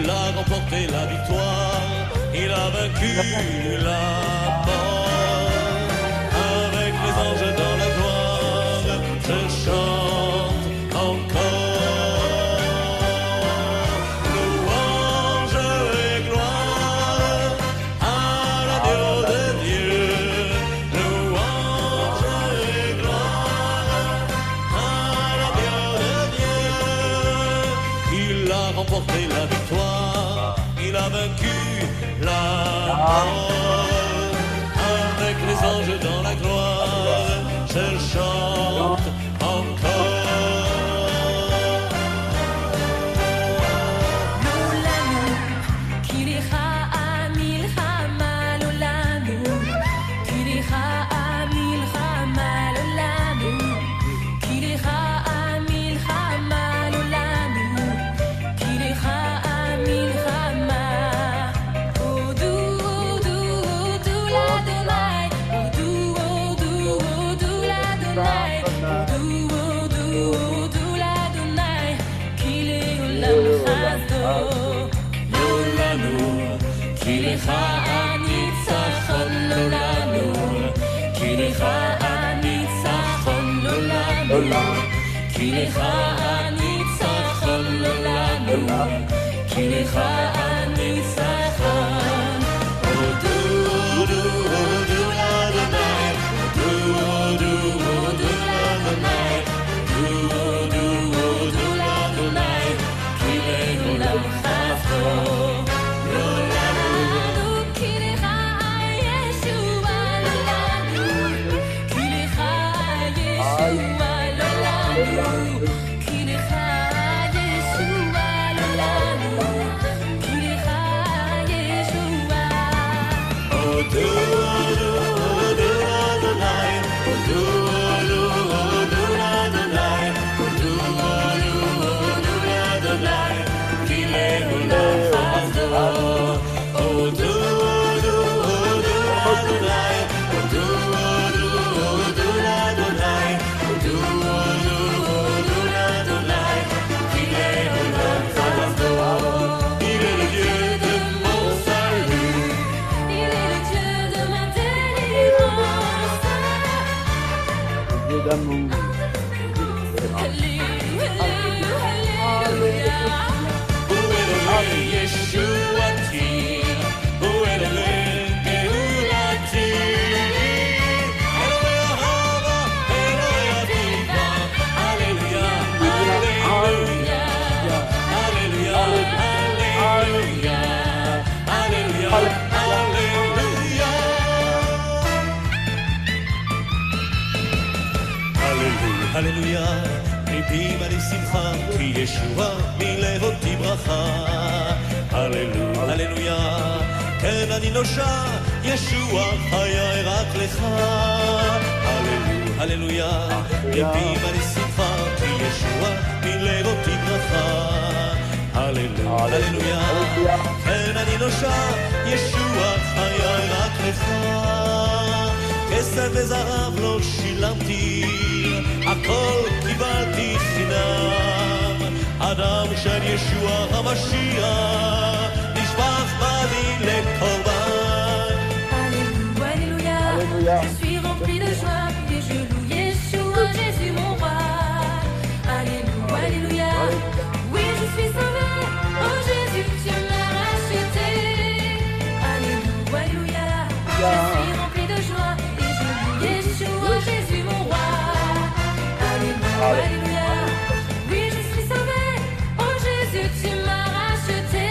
il a remporté la victoire, il a vaincu la mort. Avec les anges dans la gloire, je chante encore. Louange et gloire à l'agneau de Dieu. Louange et gloire à l'agneau de Dieu. Il a remporté la victoire, il a vaincu la mort. Avec les anges dans la gloire, je chante encore. כי לך הניצחון לא לנו, כי לך הניצחון לא לנו, כי לך הניצחון לא לנו, כי לך הניצחון. הודו, הודו, הודו לאדוני, הודו, הודו, הודו לאדוני, הודו, הודו, הודו לאדוני, כי לעולם חסדו. הללויה, ליבי מלא שמחה, כי ישועה מילא אותי ברכה. הללויה, הללויה, כן אני נושע, ישוע חיי רק לך. הללויה, הללויה, ליבי מלא שמחה, כי ישועה מילא אותי ברכה. הללויה, הללויה, כן אני נושע, ישוע חיי רק לך. כסף וזהב לא שילמתי, הכל קיבלתי חינם. הדם של ישוע המשיח נשפך בדין לקורבן. Alléluia, Alléluia, je suis rempli de joie et je loue Yeshua, Jésus mon roi. Alléluia, Alléluia, oui je suis sauvé, oh Jésus tu m'as racheté. Alléluia, Alléluia, je suis rempli de joie et je loue Yeshua, Jésus mon roi. Alléluia, Alléluia, oui je suis sauvé, oh Jésus tu m'as racheté.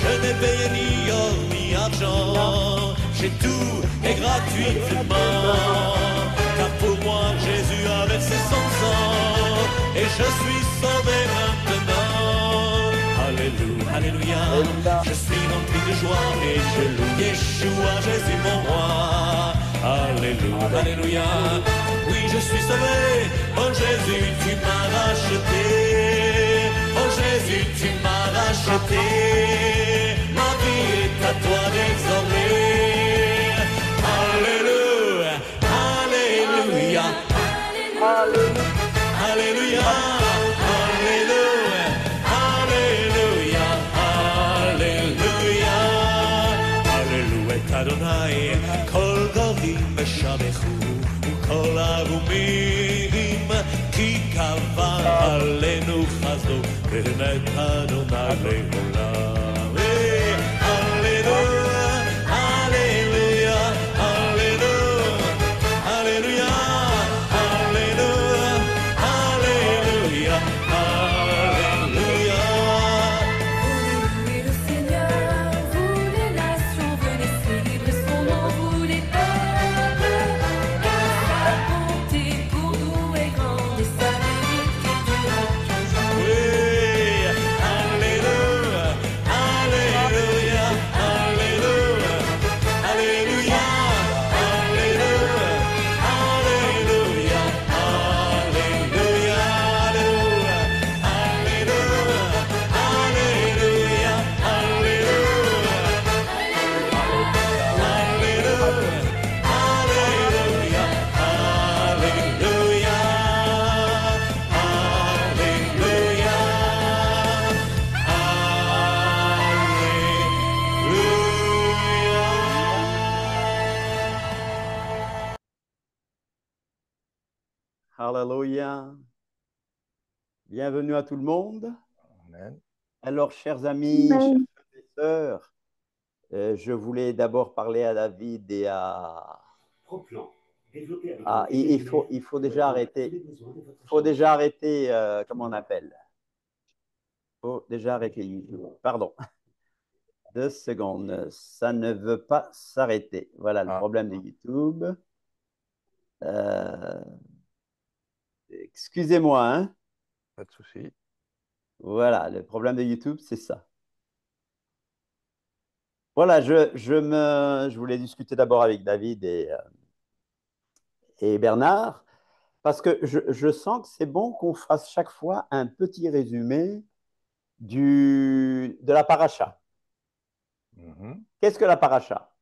Je n'ai payé ni or ni argent, j'ai tout et gratuitement. Car pour moi Jésus a versé son sang et je suis sauvé maintenant. Alléluia, Alléluia, je suis rempli de joie et je loue Yeshua, Jésus mon roi. Alléluia, Alléluia, oui je suis sauvé, oh Jésus tu m'as racheté. Oh Jésus tu m'as racheté, ma vie est à toi désormais. Alléluia, Alléluia, Alléluia, Alléluia, Alléluia, באמת אדוני לעולם. הללויה, הללויה, הללויה, הללויה, הללויה, הללויה, הללויה. Louez le Seigneur, vous les nations, venez célébrer son nom, vous les peuples, car sa bonté pour nous est grande et sa vérité durera toujours. Oui, alléluia, alléluia, alléluia, alléluia, alléluia, alléluia, alléluia, alléluia, Alléluia. Bienvenue à tout le monde. Amen. Alors, chers amis, chers frères et sœurs, je voulais d'abord parler à David et à... il faut déjà arrêter. Il faut déjà arrêter, comment on appelle? Il faut déjà arrêter YouTube. Pardon. 2 secondes. Ça ne veut pas s'arrêter. Voilà le problème de YouTube. Excusez-moi, hein? Pas de souci. Voilà, le problème de YouTube, c'est ça. Voilà, je voulais discuter d'abord avec David et Bernard, parce que je sens que c'est bon qu'on fasse chaque fois un petit résumé de la paracha. Qu'est-ce que la paracha?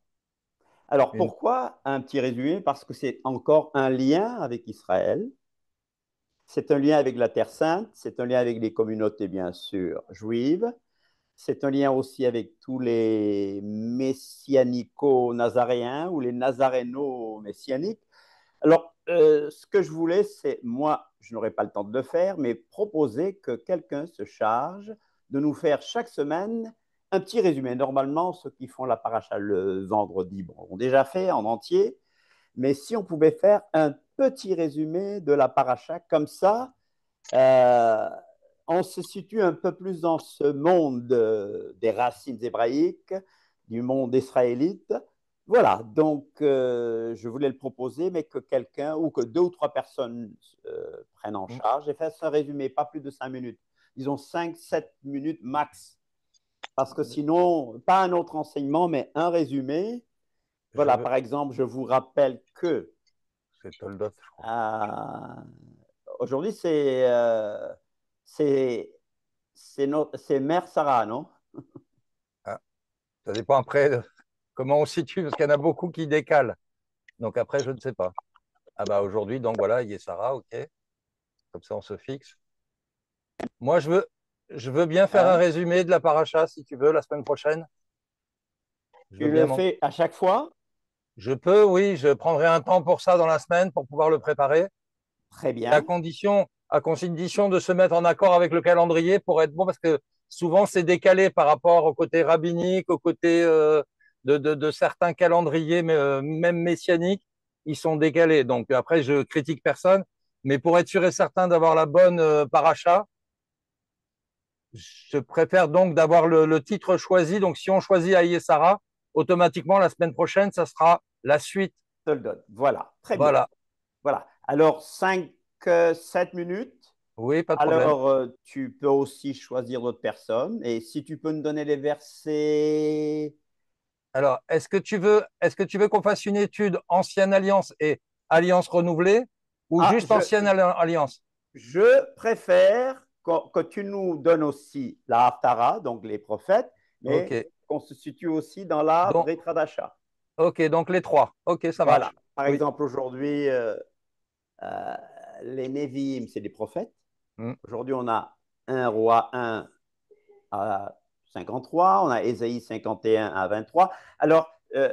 Alors, pourquoi un petit résumé? Parce que c'est encore un lien avec Israël. C'est un lien avec la Terre Sainte, c'est un lien avec les communautés, bien sûr, juives. C'est un lien aussi avec tous les messianico-nazaréens ou les nazaréno-messianiques. Alors, ce que je voulais, c'est, moi, je n'aurai pas le temps de le faire, mais proposer que quelqu'un se charge de nous faire chaque semaine un petit résumé. Normalement, ceux qui font la paracha le vendredi l'ont déjà fait en entier, mais si on pouvait faire un petit résumé de la paracha, comme ça, on se situe un peu plus dans ce monde des racines hébraïques, du monde israélite. Voilà, donc je voulais le proposer, mais que quelqu'un ou que 2 ou 3 personnes prennent en charge et fassent un résumé, pas plus de 5 minutes. Disons 5-7 minutes max. Parce que sinon, pas un autre enseignement, mais un résumé. Voilà, par exemple, je vous rappelle que c'est Toldot, je crois. Aujourd'hui, c'est Mère Sarah, non? Ça dépend après de comment on situe, parce qu'il y en a beaucoup qui décalent. Donc après, je ne sais pas. Ah bah aujourd'hui, donc voilà, Sarah, ok. Comme ça, on se fixe. Moi, je veux bien faire un résumé de la paracha, si tu veux, la semaine prochaine. Tu le fais à chaque fois? Je peux, oui. Je prendrai un temps pour ça dans la semaine pour pouvoir le préparer. Très bien. À condition de se mettre en accord avec le calendrier pour être bon, parce que souvent, c'est décalé par rapport au côté rabbinique, au côté de certains calendriers, même messianiques, ils sont décalés. Donc après, je critique personne, mais pour être sûr et certain d'avoir la bonne paracha, je préfère donc d'avoir le titre choisi. Donc si on choisit Aïe Sarah, automatiquement, la semaine prochaine, ça sera la suite. Voilà, très bien. Voilà. Alors, 5-7 minutes. Oui, pas de problème. Alors, tu peux aussi choisir d'autres personnes. Et si tu peux nous donner les versets. Alors, est-ce que tu veux qu'on fasse une étude Ancienne Alliance et Alliance renouvelée ou juste Ancienne Alliance? Je préfère que tu nous donnes aussi la Haftara, donc les prophètes, mais qu'on se situe aussi dans la Brit Hadasha. Ok, donc les 3. Ok, ça marche. Voilà. Par exemple, aujourd'hui, les Nevi'im, c'est des prophètes. Aujourd'hui, on a 1 Roi 1 à 53, on a Ésaïe 51 à 23. Alors,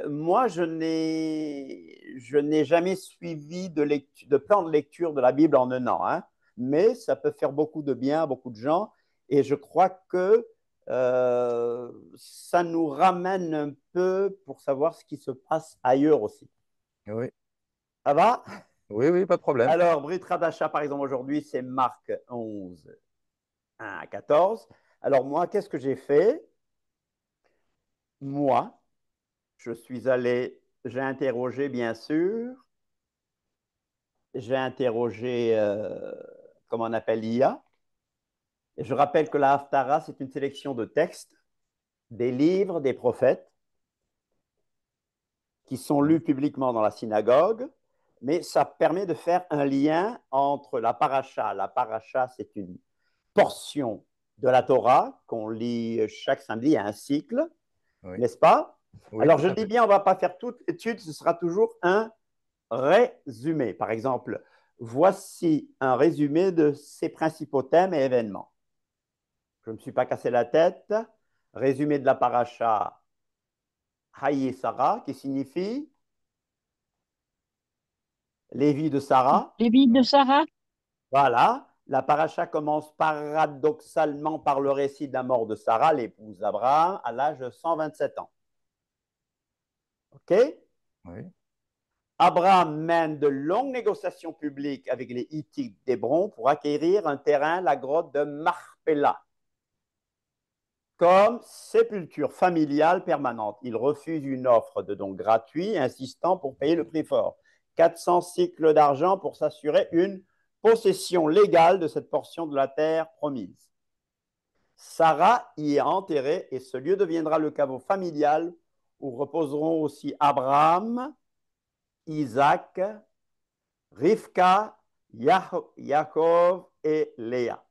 moi, je n'ai jamais suivi de plan de lecture de la Bible en un an, hein, mais ça peut faire beaucoup de bien à beaucoup de gens. Et je crois que ça nous ramène un peu pour savoir ce qui se passe ailleurs aussi. Oui, Ça va? oui, oui, pas de problème. Alors, Brit Radasha, par exemple, aujourd'hui, c'est Marc 11, 1 à 14. Alors, moi, qu'est-ce que j'ai fait? Moi, je suis allé, j'ai interrogé, bien sûr, j'ai interrogé, comment on appelle l'IA. Et je rappelle que la Haftara, c'est une sélection de textes, des livres des prophètes qui sont lus publiquement dans la synagogue, mais ça permet de faire un lien entre la paracha. La paracha, c'est une portion de la Torah qu'on lit chaque samedi, il y a un cycle, Oui. n'est-ce pas? Oui, Alors, tout je à dis fait. bien, on ne va pas faire toute l'étude, ce sera toujours un résumé. Par exemple, voici un résumé de ces principaux thèmes et événements. Je ne me suis pas cassé la tête. Résumé de la paracha Haïe Sarah, qui signifie les vies de Sarah. Les vies de Sarah? Voilà. La paracha commence paradoxalement par le récit de la mort de Sarah, l'épouse d'Abraham, à l'âge de 127 ans. OK? Oui. Abraham mène de longues négociations publiques avec les Hittites d'Hébron pour acquérir un terrain, la grotte de Marpella, comme sépulture familiale permanente. Il refuse une offre de don gratuit, insistant pour payer le prix fort. 400 cycles d'argent pour s'assurer une possession légale de cette portion de la terre promise. Sarah y est enterrée et ce lieu deviendra le caveau familial où reposeront aussi Abraham, Isaac, Rivka, Yaakov et Léa.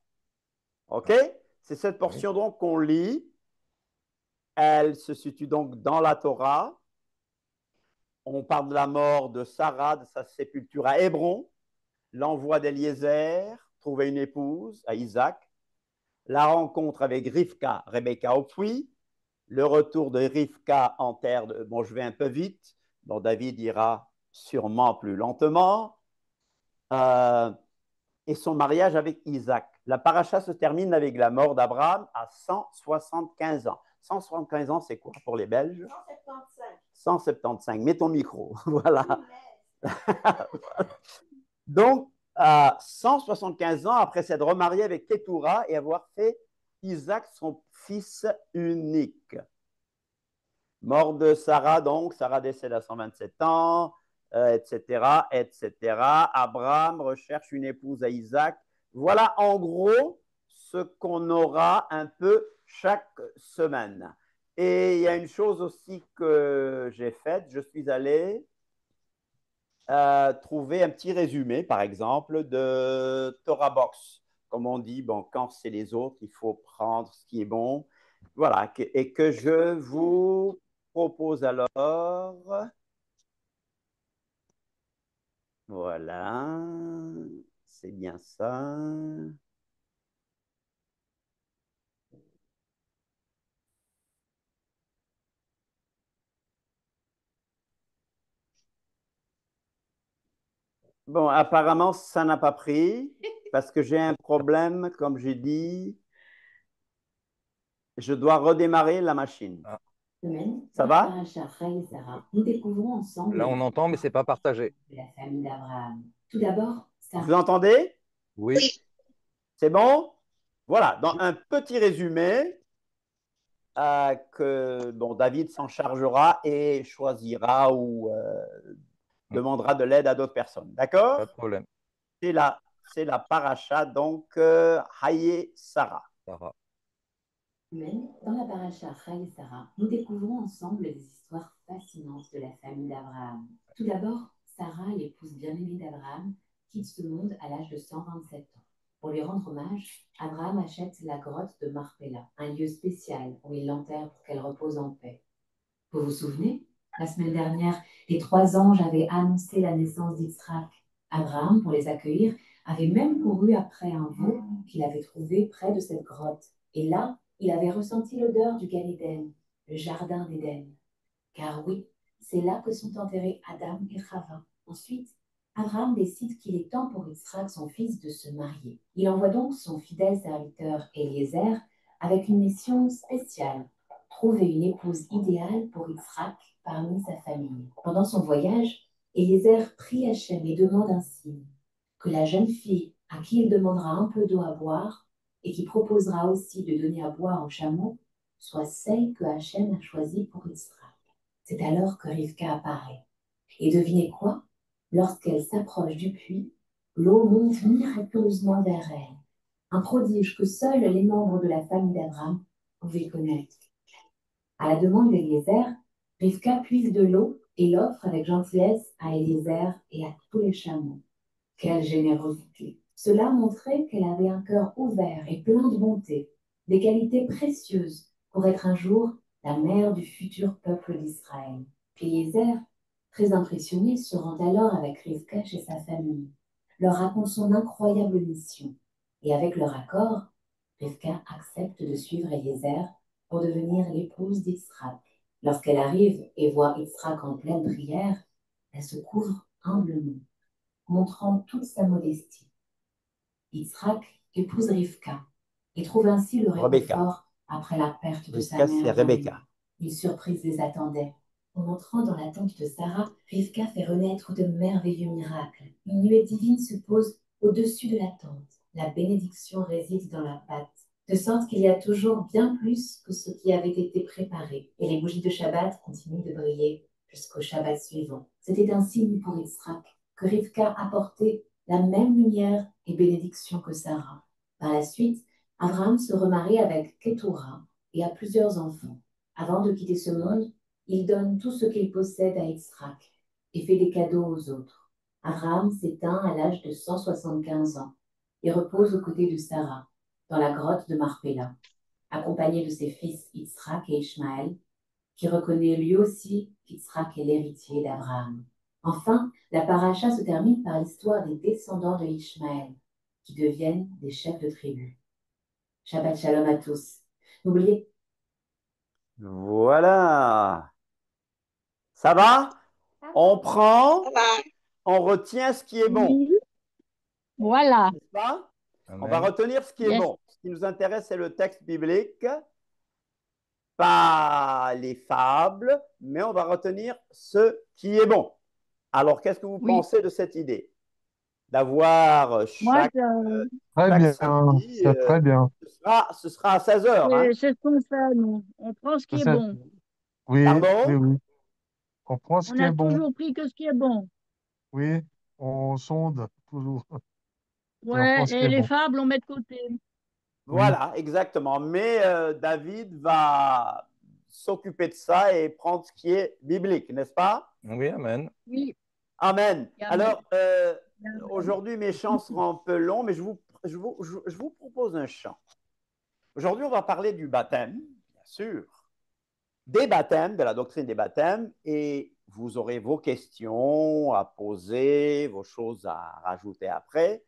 OK? C'est cette portion donc qu'on lit. Elle se situe donc dans la Torah. On parle de la mort de Sarah, de sa sépulture à Hébron, l'envoi d'Eliezer, trouver une épouse à Isaac, la rencontre avec Rivka, Rebecca au puits, le retour de Rivka en terre de... Bon, je vais un peu vite. Bon, David ira sûrement plus lentement. Et son mariage avec Isaac. La paracha se termine avec la mort d'Abraham à 175 ans. 175 ans, c'est quoi pour les Belges? 175. Mets ton micro. Voilà. Donc, à 175 ans, après s'être remarié avec Ketura et avoir fait Isaac son fils unique. Mort de Sarah, donc, Sarah décède à 127 ans, etc., etc. Abraham recherche une épouse à Isaac. Voilà en gros ce qu'on aura un peu chaque semaine. Et il y a une chose aussi que j'ai faite, je suis allé trouver un petit résumé, par exemple, de Torah Box. Comme on dit, bon, quand c'est les autres, il faut prendre ce qui est bon. Voilà, et que je vous propose alors. Voilà, c'est bien ça. Bon, apparemment, ça n'a pas pris parce que j'ai un problème, comme j'ai dit. Je dois redémarrer la machine. Ah. Ça va? Nous découvrons ensemble Là, on entend, mais c'est pas partagé. la famille d'Abraham. Tout d'abord, Vous entendez? Oui. C'est bon? Voilà, dans un petit résumé que bon, David s'en chargera et choisira ou demandera de l'aide à d'autres personnes. D'accord? Pas de problème. C'est la paracha, donc Haye Sarah. Sarah. Dans la paracha Chai et Sarah, nous découvrons ensemble des histoires fascinantes de la famille d'Abraham. Tout d'abord, Sarah, l'épouse bien-aimée d'Abraham, quitte ce monde à l'âge de 127 ans. Pour lui rendre hommage, Abraham achète la grotte de Marpella, un lieu spécial où il l'enterre pour qu'elle repose en paix. Vous vous souvenez? La semaine dernière, les 3 anges avaient annoncé la naissance d'Israël. Abraham, pour les accueillir, avait même couru après un veau qu'il avait trouvé près de cette grotte. Et là, il avait ressenti l'odeur du Gan Eden, le jardin d'Éden. Car oui, c'est là que sont enterrés Adam et Chava. Ensuite, Abraham décide qu'il est temps pour Yitzhak, son fils, de se marier. Il envoie donc son fidèle serviteur Eliezer avec une mission spéciale, trouver une épouse idéale pour Yitzhak parmi sa famille. Pendant son voyage, Eliezer prie Hachem et demande un signe, que la jeune fille à qui il demandera un peu d'eau à boire et qui proposera aussi de donner à boire au chameau soit celle que Hachem a choisie pour Yitzhak. C'est alors que Rivka apparaît. Et devinez quoi? Lorsqu'elle s'approche du puits, l'eau monte miraculeusement vers elle. Un prodige que seuls les membres de la famille d'Abraham pouvaient connaître. À la demande d'Eliezer, Rivka puise de l'eau et l'offre avec gentillesse à Eliezer et à tous les chameaux. Quelle générosité! Cela montrait qu'elle avait un cœur ouvert et plein de bonté, des qualités précieuses pour être un jour la mère du futur peuple d'Israël. Eliezer, très impressionné, se rend alors avec Rivka chez sa famille, leur raconte son incroyable mission. Et avec leur accord, Rivka accepte de suivre Eliezer pour devenir l'épouse d'Yitzhak. Lorsqu'elle arrive et voit Yitzhak en pleine prière, elle se couvre humblement, montrant toute sa modestie. Yitzhak épouse Rivka et trouve ainsi le réconfort après la perte de sa mère. Rebecca. Une surprise les attendait. En entrant dans la tente de Sarah, Rivka fait renaître de merveilleux miracles. Une nuée divine se pose au-dessus de la tente. La bénédiction réside dans la pâte, de sorte qu'il y a toujours bien plus que ce qui avait été préparé. Et les bougies de Shabbat continuent de briller jusqu'au Shabbat suivant. C'était un signe pour Yitzhak que Rivka apportait la même lumière et bénédiction que Sarah. Par la suite, Abraham se remarie avec Ketura et a plusieurs enfants. Avant de quitter ce monde, il donne tout ce qu'il possède à Yitzhak et fait des cadeaux aux autres. Abraham s'éteint à l'âge de 175 ans et repose aux côtés de Sarah, dans la grotte de Marpella, accompagné de ses fils Yitzhak et Ishmaël, qui reconnaît lui aussi qu'Yitzhak est l'héritier d'Abraham. Enfin, la paracha se termine par l'histoire des descendants de Ishmaël, qui deviennent des chefs de tribu. Shabbat shalom à tous. N'oubliez. Voilà. Ça va? On prend, on retient ce qui est bon. Oui. Voilà. N'est-ce pas? Amen. On va retenir ce qui est Yes. bon. Ce qui nous intéresse, c'est le texte biblique, pas les fables, mais on va retenir ce qui est bon. Alors, qu'est-ce que vous Oui. pensez de cette idée? D'avoir Moi, chaque Très bien, samedi, c'est très bien. ce sera à 16 heures. Hein? c'est ce qu'on fait, nous. On prend ce qui est C'est- bon. Oui, Pardon? oui, oui. On prend ce On qui a est bon. toujours pris que ce qui est bon. Oui, on sonde toujours. Et on Ouais, prend ce qui et est les bon. fables, on met de côté. Voilà, exactement. Mais David va s'occuper de ça et prendre ce qui est biblique, n'est-ce pas? Oui, amen. Oui. Amen. Amen. Alors, Amen. aujourd'hui, mes chants seront un peu longs, mais je vous propose un chant. Aujourd'hui, on va parler du baptême, bien sûr, des baptêmes, de la doctrine des baptêmes, et vous aurez vos questions à poser, vos choses à rajouter après.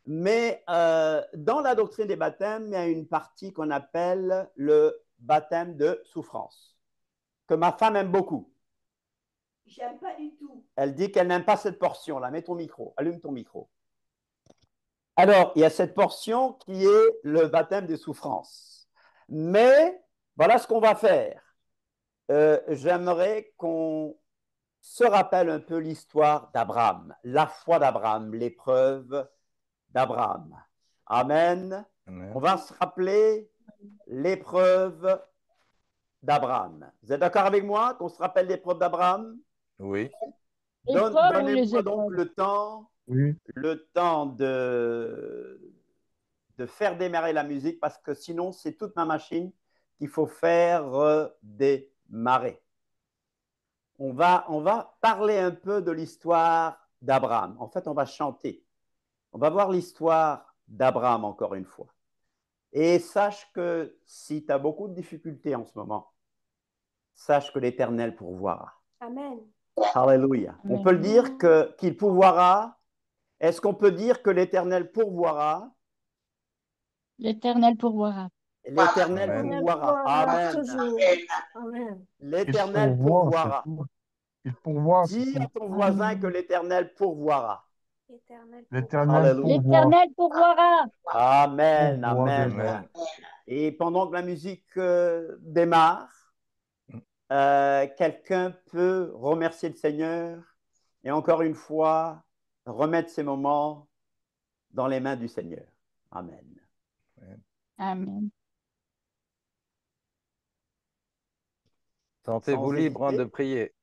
Mais dans la doctrine des baptêmes, il y a une partie qu'on appelle le baptême de souffrance, que ma femme aime beaucoup. J'aime pas du tout. Elle dit qu'elle n'aime pas cette portion-là. Mets ton micro, allume ton micro. Alors, il y a cette portion qui est le baptême des souffrances. Mais voilà ce qu'on va faire. J'aimerais qu'on se rappelle un peu l'histoire d'Abraham, la foi d'Abraham, l'épreuve d'Abraham. Amen. Amen. On va se rappeler l'épreuve d'Abraham. Vous êtes d'accord avec moi qu'on se rappelle l'épreuve d'Abraham? Oui. Épreuve ou les Donnez-moi donc épreuves? Oui, le temps de faire démarrer la musique parce que sinon, c'est toute ma machine qu'il faut faire démarrer. On va parler un peu de l'histoire d'Abraham. En fait, on va chanter. On va voir l'histoire d'Abraham encore une fois. Et sache que si tu as beaucoup de difficultés en ce moment, sache que l'Éternel pourvoira. Amen. Alléluia. Amen. On peut le dire qu'il pourvoira. Est-ce qu'on peut dire que l'Éternel pourvoira? L'Éternel pourvoira. L'Éternel Amen. pourvoira. Amen. Toujours. Amen. il L'Éternel pourvoit, c'est pourvoira. tout. Il pourvoit, c'est Dis tout. à ton voisin que l'Éternel pourvoira. L'Éternel Alléluia. pourvoit. L'Éternel pourvoira. Amen, Pourvoit amen. déjà. Et pendant que la musique démarre, quelqu'un peut remercier le Seigneur et encore une fois remettre ces moments dans les mains du Seigneur. Amen. Amen. Sentez-vous Sans libre hein, de hésiter. prier.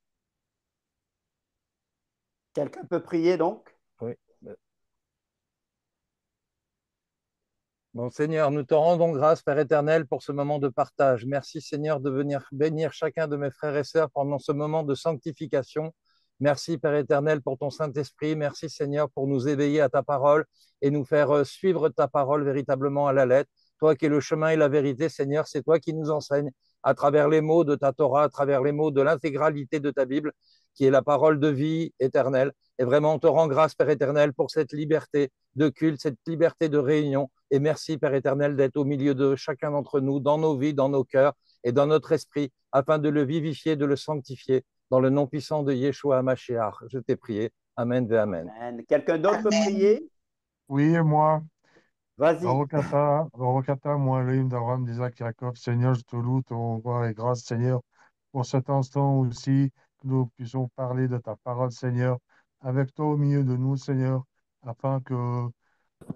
Quelqu'un peut prier donc? Oui. Bon, Seigneur, nous te rendons grâce, Père éternel, pour ce moment de partage. Merci, Seigneur, de venir bénir chacun de mes frères et sœurs pendant ce moment de sanctification. Merci, Père éternel, pour ton Saint-Esprit. Merci, Seigneur, pour nous éveiller à ta parole et nous faire suivre ta parole véritablement à la lettre. Toi qui es le chemin et la vérité, Seigneur, c'est toi qui nous enseignes à travers les mots de ta Torah, à travers les mots de l'intégralité de ta Bible, qui est la parole de vie éternelle. Et vraiment, on te rend grâce, Père éternel, pour cette liberté de culte, cette liberté de réunion. Et merci, Père éternel, d'être au milieu de chacun d'entre nous, dans nos vies, dans nos cœurs et dans notre esprit, afin de le vivifier, de le sanctifier, dans le nom puissant de Yeshua Mashiach. Je t'ai prié. Amen et Amen. Amen. Quelqu'un d'autre peut prier? Oui, et moi, Vas-y. Barokata, moi, Elohim d'Abraham, d'Isaac, Jacob, Seigneur, je te loue, te rends gloire et grâce, Seigneur, pour cet instant aussi, que nous puissions parler de ta parole, Seigneur, avec toi au milieu de nous, Seigneur, afin que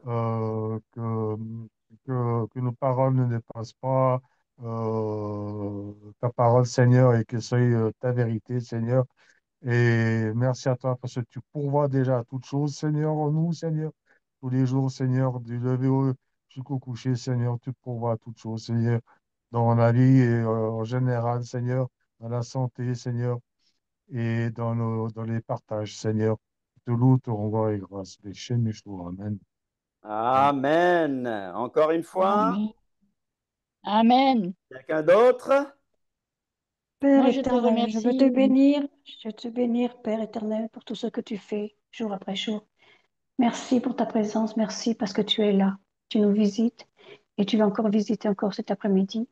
nos paroles ne dépassent pas ta parole, Seigneur, et que ce soit ta vérité, Seigneur. Et merci à toi parce que tu pourvois déjà à toutes choses, Seigneur, en nous, Seigneur. Tous les jours, Seigneur, du lever jusqu'au coucher, Seigneur, tu pourvois à toutes choses, Seigneur, dans la vie et en général, Seigneur, dans la santé, Seigneur, et dans les partages, Seigneur. Te loue, te renvoie et grâce. Béchem Yeshua. Amen. Amen. Encore une fois. Amen. Amen. Quelqu'un d'autre? Père Moi, je te éternel, je veux remercie. te bénir, Père éternel, pour tout ce que tu fais jour après jour. Merci pour ta présence, merci parce que tu es là. Tu nous visites et tu vas encore visiter encore cet après-midi.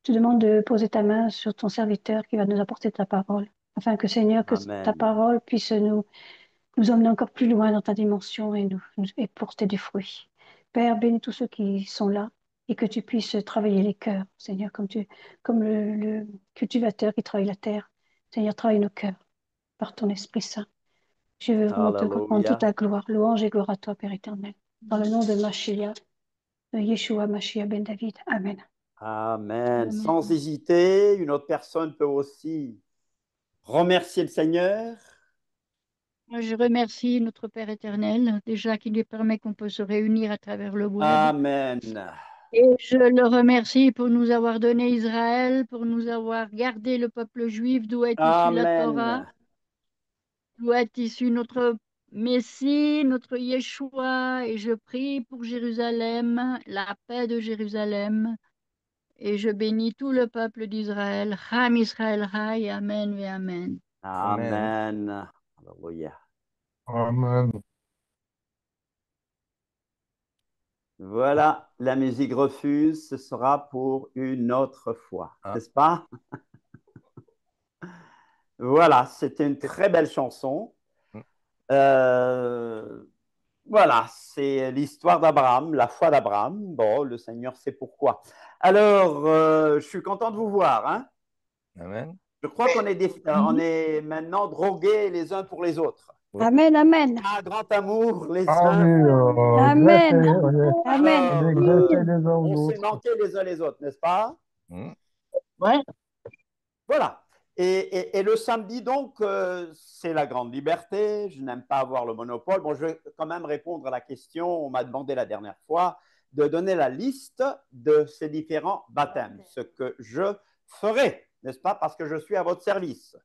Je te demande de poser ta main sur ton serviteur qui va nous apporter ta parole, afin que Seigneur, que ta Amen. parole puisse nous emmener encore plus loin dans ta dimension et porter du fruit. Père, bénis tous ceux qui sont là et que tu puisses travailler les cœurs, Seigneur, comme le cultivateur qui travaille la terre. Seigneur, travaille nos cœurs par ton Esprit Saint. Je veux vraiment te rendre toute Alléluia. ta gloire, louange et gloire à toi, Père éternel. Dans le nom de Mashiach, de Yeshua Mashiach ben David. Amen. Amen. Amen. Sans hésiter, une autre personne peut aussi remercier le Seigneur. Moi, je remercie notre Père éternel, déjà qui lui permet qu'on peut se réunir à travers le web. Amen. Et je le remercie pour nous avoir donné Israël, pour nous avoir gardé le peuple juif, d'où est issue la Torah, Amen. d'où est issu notre Messie, notre Yeshua. Et je prie pour Jérusalem, la paix de Jérusalem. Et je bénis tout le peuple d'Israël. Cham Israël Chai, Amen et Amen. Amen. Alléluia. Amen. Voilà, la musique refuse, ce sera pour une autre fois, n'est-ce pas? Voilà, c'était une très belle chanson. Voilà, c'est l'histoire d'Abraham, la foi d'Abraham. Bon, le Seigneur sait pourquoi. Alors, je suis content de vous voir. Hein? Amen. Je crois qu'on est maintenant drogués les uns pour les autres. Oui. Amen, amen. Un grand amour les Ah uns. oui, amen. Amen. Alors, on s'est manqué les uns les autres, n'est-ce pas? Ouais. Voilà. Et le samedi, donc, c'est la grande liberté. Je n'aime pas avoir le monopole. Bon, je vais quand même répondre à la question. On m'a demandé la dernière fois de donner la liste de ces différents baptêmes, ce que je ferai, n'est-ce pas? Parce que je suis à votre service.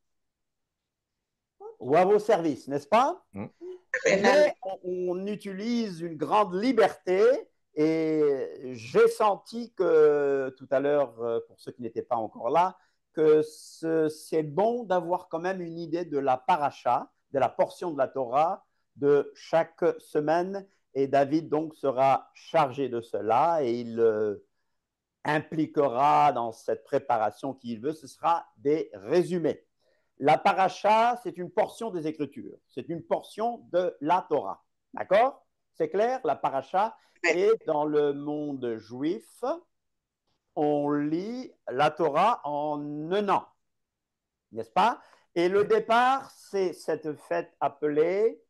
Ou à vos services, n'est-ce pas? Mais on utilise une grande liberté et j'ai senti que tout à l'heure, pour ceux qui n'étaient pas encore là, que c'est bon d'avoir quand même une idée de la paracha, de la portion de la Torah de chaque semaine. Et David donc sera chargé de cela et il impliquera dans cette préparation qu'il veut, ce sera des résumés. La paracha, c'est une portion des Écritures. C'est une portion de la Torah. D'accord? C'est clair? La paracha est dans le monde juif. On lit la Torah en un an, n'est-ce pas? Et le départ, c'est cette fête appelée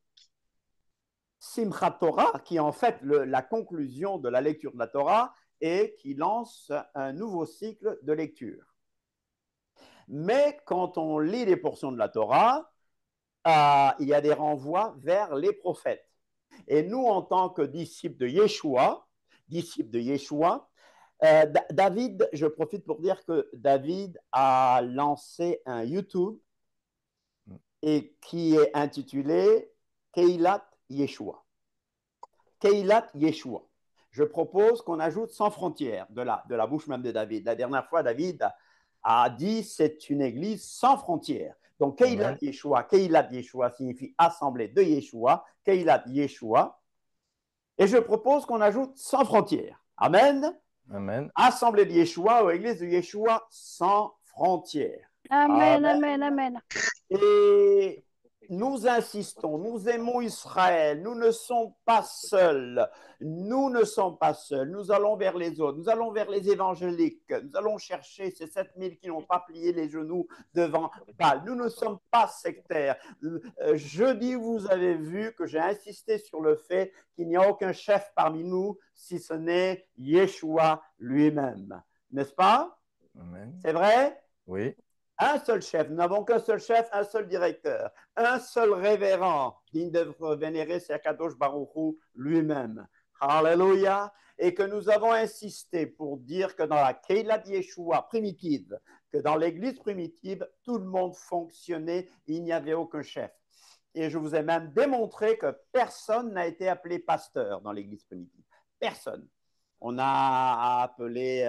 Simchat Torah, qui est en fait la conclusion de la lecture de la Torah et qui lance un nouveau cycle de lecture. Mais quand on lit les portions de la Torah, il y a des renvois vers les prophètes. Et nous, en tant que disciples de Yeshua, David, je profite pour dire que David a lancé un YouTube et qui est intitulé Keilat Yeshua. Keilat Yeshua. Je propose qu'on ajoute sans frontières de la bouche même de David. La dernière fois, David a dit c'est une église sans frontières. Donc, Keilat Yeshua signifie assemblée de Yeshua, Keilat Yeshua. Et je propose qu'on ajoute sans frontières. Amen. Amen. Assemblée de Yeshua ou église de Yeshua sans frontières. Amen, amen, amen. Et nous insistons, nous aimons Israël, nous ne sommes pas seuls, nous ne sommes pas seuls, nous allons vers les autres, nous allons vers les évangéliques, nous allons chercher ces 7000 qui n'ont pas plié les genoux devant Baal. Nous ne sommes pas sectaires. Jeudi, vous avez vu que j'ai insisté sur le fait qu'il n'y a aucun chef parmi nous si ce n'est Yeshua lui-même. N'est-ce pas? Amen. C'est vrai? Oui. Un seul chef, nous n'avons qu'un seul chef, un seul directeur, un seul révérend, digne d'être vénéré, c'est Akadosh Baruch Hu lui-même. Alléluia. Et que nous avons insisté pour dire que dans la Keilat Yeshua primitive, que dans l'église primitive, tout le monde fonctionnait, il n'y avait aucun chef. Et je vous ai même démontré que personne n'a été appelé pasteur dans l'église primitive. Personne. On a appelé,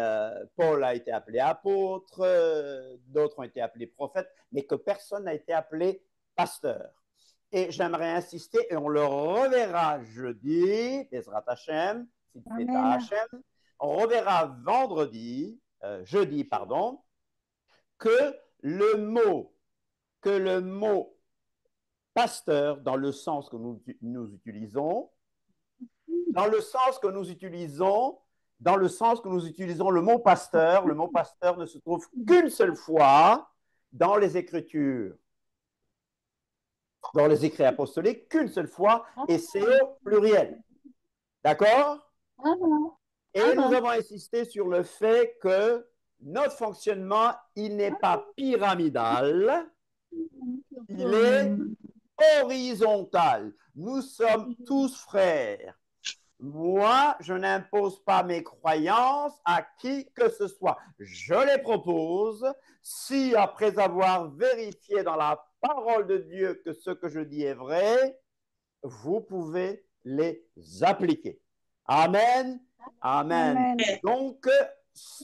Paul a été appelé apôtre, d'autres ont été appelés prophètes, mais que personne n'a été appelé pasteur. Et j'aimerais insister, et on le reverra jeudi, Bezrat Hashem, on reverra jeudi, que le mot pasteur, dans le sens que nous utilisons, le mot pasteur ne se trouve qu'une seule fois dans les Écritures, dans les écrits apostoliques, qu'une seule fois, et c'est au pluriel. D'accord? Et nous avons insisté sur le fait que notre fonctionnement, il n'est pas pyramidal, il est horizontal. Nous sommes tous frères. Moi, je n'impose pas mes croyances à qui que ce soit. Je les propose si, après avoir vérifié dans la parole de Dieu que ce que je dis est vrai, vous pouvez les appliquer. Amen. Amen. Amen. Donc,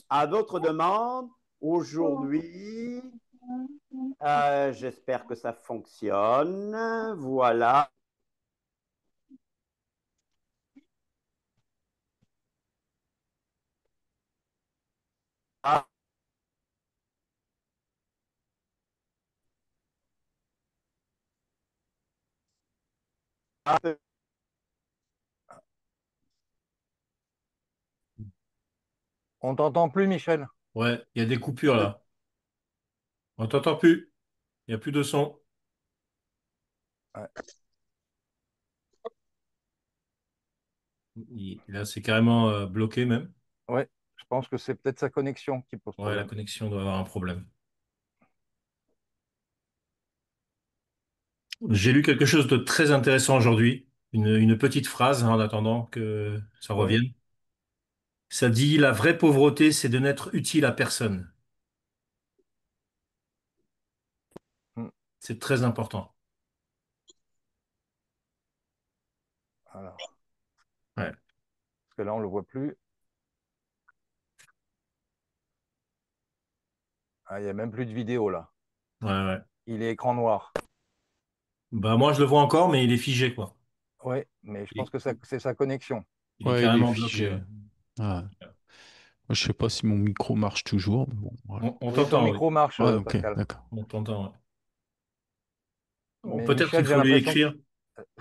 à votre demande, aujourd'hui, j'espère que ça fonctionne. Voilà. On t'entend plus, Michel. Ouais, il y a des coupures là. On t'entend plus. Il n'y a plus de son. Ouais. Là, c'est carrément bloqué même. Ouais, je pense que c'est peut-être sa connexion qui pose Ouais, problème. la connexion doit avoir un problème. J'ai lu quelque chose de très intéressant aujourd'hui. Une petite phrase en attendant que ça revienne. Ça dit, la vraie pauvreté, c'est de n'être utile à personne. C'est très important. Alors. Ouais. Parce que là, on ne le voit plus. Ah, il n'y a même plus de vidéo là. Ouais. Il est écran noir. Bah, moi, je le vois encore, mais il est figé, quoi. Ouais, mais je pense que c'est sa connexion. Il est carrément figé. bloqué. Ah. Moi, je sais pas si mon micro marche toujours. Mais bon, voilà. On Oui, ton t'entend. micro marche, ok, Pascal. d'accord. On t'entend, ouais. Bon, Mais peut-être qu'il Michel, j'ai faut lui l'impression que écrire,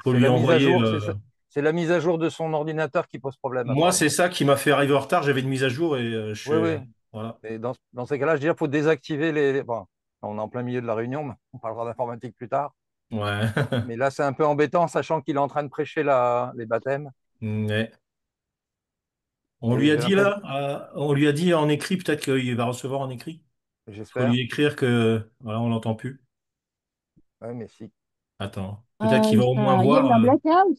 faut c'est lui la mise à envoyer. jour, c'est la mise à jour de son ordinateur qui pose problème, Moi, c'est apparemment. ça qui m'a fait arriver en retard. J'avais une mise à jour et Oui, oui. voilà. Et dans ces cas-là, je dirais qu'il faut désactiver bon, on est en plein milieu de la réunion, mais on parlera d'informatique plus tard. Ouais. Mais là, c'est un peu embêtant, sachant qu'il est en train de prêcher les baptêmes. Ouais. On Et lui a j'ai dit l'impression, là, on lui a dit en écrit, peut-être qu'il va recevoir en écrit. Il faut j'espère. lui écrire que voilà, on l'entend plus. Oui, mais si. Attends, peut-être qu'il va au moins Il y a voir. un blackout.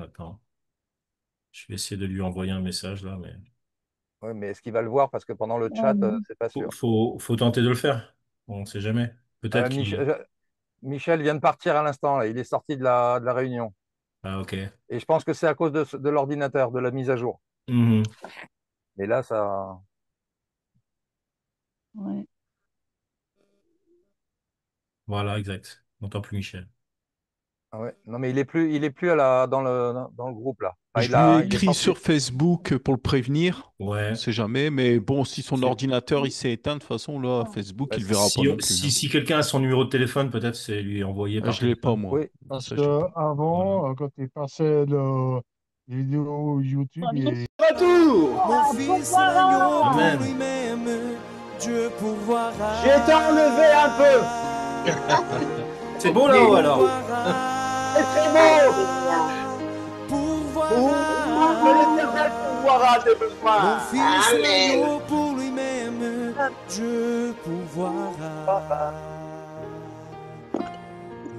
Attends, je vais essayer de lui envoyer un message là, mais Oui, mais est-ce qu'il va le voir? Parce que pendant le chat, c'est pas sûr. faut tenter de le faire. On ne sait jamais. Peut-être qu'il. Michel vient de partir à l'instant, là. Il est sorti de la réunion. Ah ok. Et je pense que c'est à cause de l'ordinateur, de la mise à jour. Mhm. Mais là, ça. Ouais. Voilà, exact. On n'entend plus Michel. Ah ouais. Non, mais il est plus dans le groupe, là. Enfin, Je lui ai il est écrit sorti. sur Facebook pour le prévenir. On Ouais. sait jamais, mais bon, si son C'est- ordinateur il s'est éteint, de toute façon, là, Facebook, Bah, il verra pas non plus. Si, Hein. si quelqu'un a son numéro de téléphone, peut-être c'est lui envoyé par Je l'ai pas, téléphone. moi. oui. Parce Ça, je l'ai que pas. Voilà. avant, quand il passait les vidéos YouTube, Retour. Mon fils l'agneau pour Amen. lui-même, Dieu pourvoira. J'ai été enlevé un peu. C'est beau là-haut alors. C'est très beau. Pourvoira. Que l'Éternel pourvoira tes Mon besoins. fils Amen. l'agneau pour lui-même, Dieu pourvoira.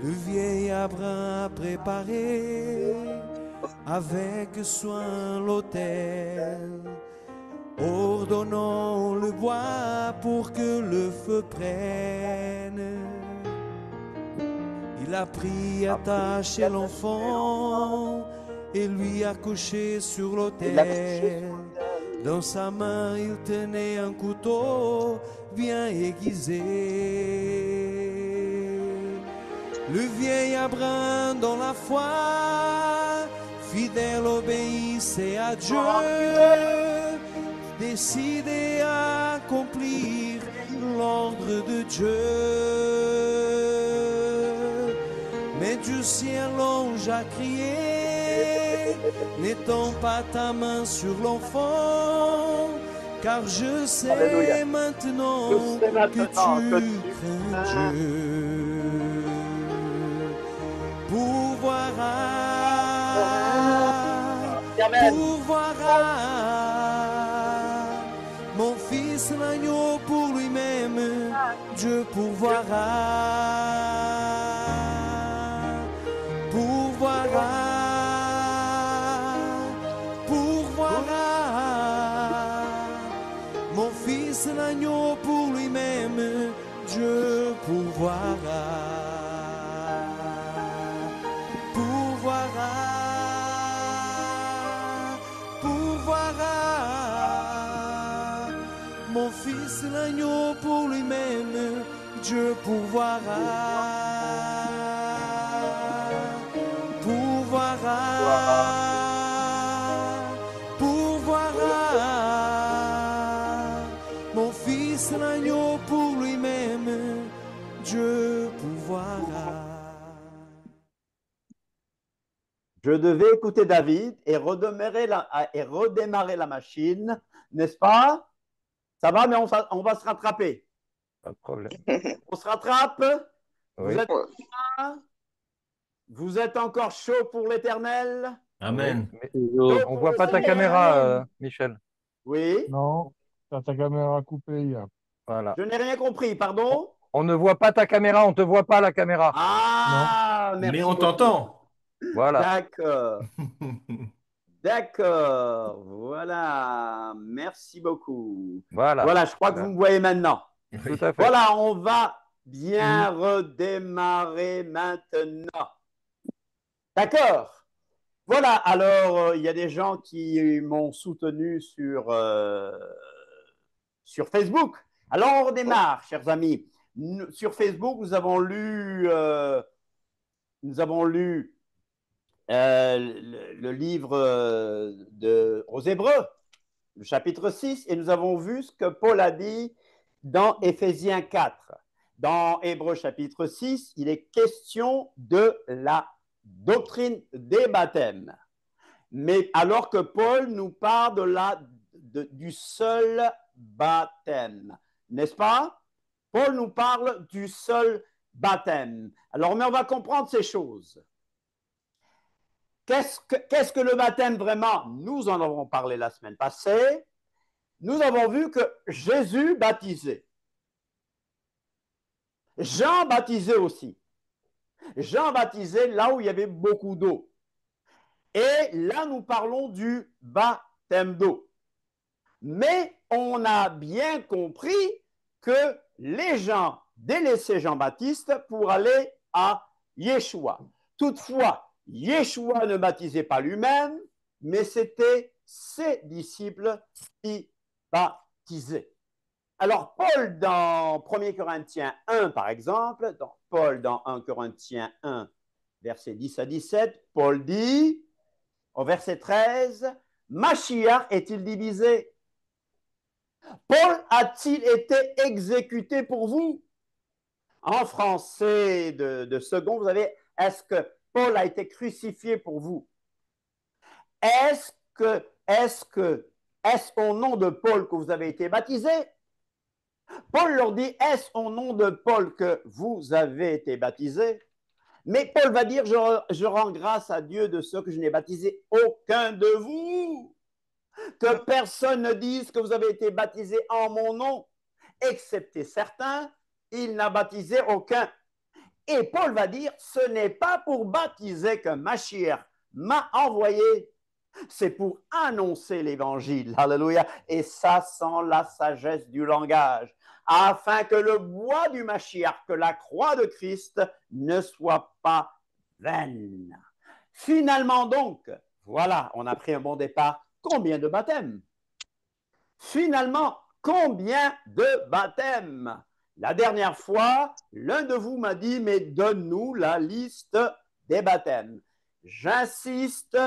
Le vieil Abraham a préparé avec soin l'autel, ordonnant le bois pour que le feu prenne. Il a pris, attaché l'enfant et lui a couché sur l'autel. Dans sa main, il tenait un couteau bien aiguisé. Le vieil Abraham dans la foi, fidèle obéissait à Dieu, décidé à accomplir l'ordre de Dieu. Mais du ciel l'ange a crié, n'étends pas ta main sur l'enfant, car je sais Alléluia. maintenant Je sais que maintenant que tu tu crains Dieu. Pourvoira, Amen. pourvoira, mon fils l'agneau pour lui-même, Dieu pourvoira. Pourvoira, pourvoira, mon fils l'agneau pour lui-même, Dieu pourvoira. Pourvoira, pourvoira, mon fils l'agneau pour lui-même, Dieu pourvoira. Pourvoira, pourvoira, mon fils l'agneau pour lui-même, Dieu pourvoira. Je devais écouter David et redémarrer la machine, n'est-ce pas? Ça va, mais on va se rattraper. Pas de problème. On se rattrape? Oui. Vous êtes là? Vous êtes encore chaud pour l'Éternel? Amen. Oui, mais on voit pas ta caméra, Michel. Oui. non, t'as ta caméra coupée hier. Voilà. Je n'ai rien compris, pardon? On ne voit pas ta caméra, on te voit pas la caméra. Ah, merci Mais on beaucoup. t'entend. Voilà. D'accord. D'accord. Voilà. Merci beaucoup. Voilà. Voilà, je crois que vous me voyez maintenant. Tout à fait. Voilà, on va bien redémarrer maintenant. D'accord. Voilà, alors il y a des gens qui m'ont soutenu sur Facebook. Alors on redémarre, chers amis. Sur Facebook, nous avons lu le livre aux Hébreux, le chapitre 6, et nous avons vu ce que Paul a dit dans Éphésiens 4. dans Hébreux chapitre 6, il est question de la doctrine des baptêmes. Mais alors que Paul nous parle du seul baptême, n'est-ce pas? Paul nous parle du seul baptême. Alors, mais on va comprendre ces choses. Qu'est-ce que le baptême vraiment? Nous en avons parlé la semaine passée. Nous avons vu que Jésus baptisait. Jean baptisait aussi. Jean baptisait là où il y avait beaucoup d'eau. Et là, nous parlons du baptême d'eau. Mais on a bien compris que les gens délaissaient Jean-Baptiste pour aller à Yeshua. Toutefois, Yeshua ne baptisait pas lui-même, mais c'était ses disciples qui baptisaient. Alors, Paul, dans 1 Corinthiens 1, par exemple, Paul, dans 1 Corinthiens 1, versets 10 à 17, Paul dit, au verset 13, « Mashiach est-il divisé? Paul a-t-il été exécuté pour vous? » En français de second, vous avez « Est-ce que Paul a été crucifié pour vous? » Est-ce au nom de Paul que vous avez été baptisés? Paul leur dit, est-ce au nom de Paul que vous avez été baptisés? Mais Paul va dire, je rends grâce à Dieu de ce que je n'ai baptisé aucun de vous. Que personne ne dise que vous avez été baptisés en mon nom, excepté certains, il n'a baptisé aucun. Et Paul va dire, ce n'est pas pour baptiser que Mashiach m'a envoyé, c'est pour annoncer l'évangile. Alléluia. Et ça sans la sagesse du langage, afin que le bois du Mashiach, que la croix de Christ, ne soit pas vaine. Finalement donc, voilà, on a pris un bon départ. Combien de baptêmes? Finalement, combien de baptêmes? La dernière fois, l'un de vous m'a dit, mais donne-nous la liste des baptêmes. J'insiste,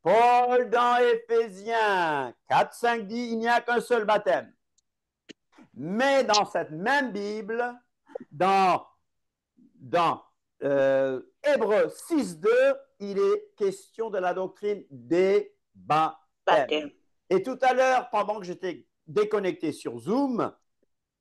Paul dans Éphésiens 4, 5 dit, il n'y a qu'un seul baptême. Mais dans cette même Bible, dans Hébreux 6, 2, il est question de la doctrine des baptêmes. Et tout à l'heure, pendant que j'étais déconnecté sur Zoom,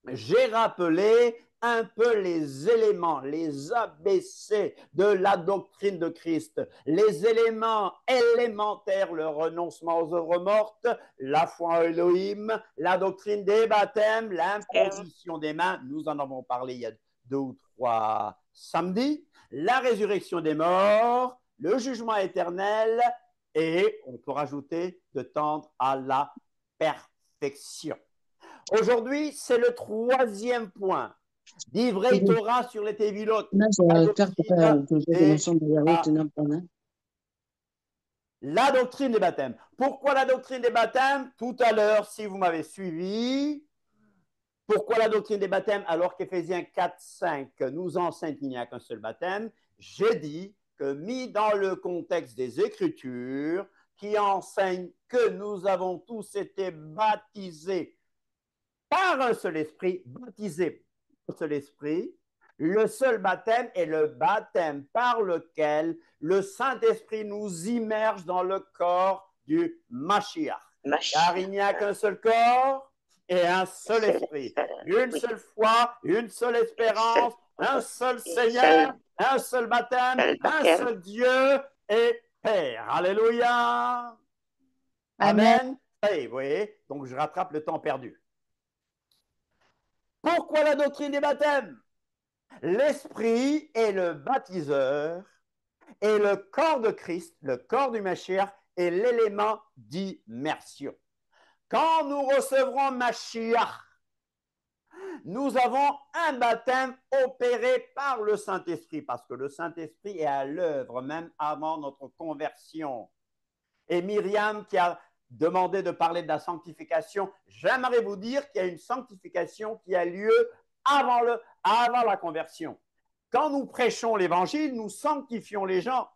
j'ai rappelé un peu les éléments, les ABC de la doctrine de Christ, les éléments élémentaires, le renoncement aux œuvres mortes, la foi en Elohim, la doctrine des baptêmes, l'imposition des mains, nous en avons parlé il y a 2 ou 3 samedis, la résurrection des morts, le jugement éternel et on peut rajouter de tendre à la perfection. Aujourd'hui, c'est le 3e point. Divrei Torah sur les Tevilot. La doctrine des baptêmes. Pourquoi la doctrine des baptêmes? Tout à l'heure, si vous m'avez suivi, pourquoi la doctrine des baptêmes alors qu'Éphésiens 4, 5 nous enseigne qu'il n'y a qu'un seul baptême? J'ai dit que mis dans le contexte des Écritures qui enseignent que nous avons tous été baptisés par un seul esprit, baptisés par un seul esprit, le seul baptême est le baptême par lequel le Saint-Esprit nous immerge dans le corps du Mashiach. Car il n'y a qu'un seul corps et un seul esprit, une seule foi, une seule espérance, un seul Seigneur, un seul baptême, un seul Dieu et Père. Alléluia. Amen. Et vous voyez, donc je rattrape le temps perdu. Pourquoi la doctrine des baptêmes? L'Esprit est le baptiseur et le corps de Christ, le corps du Mashiach, est l'élément d'immersion. Quand nous recevrons Mashiach, nous avons un baptême opéré par le Saint-Esprit, parce que le Saint-Esprit est à l'œuvre même avant notre conversion. Et Myriam qui a demandé de parler de la sanctification, j'aimerais vous dire qu'il y a une sanctification qui a lieu avant la conversion. Quand nous prêchons l'Évangile, nous sanctifions les gens.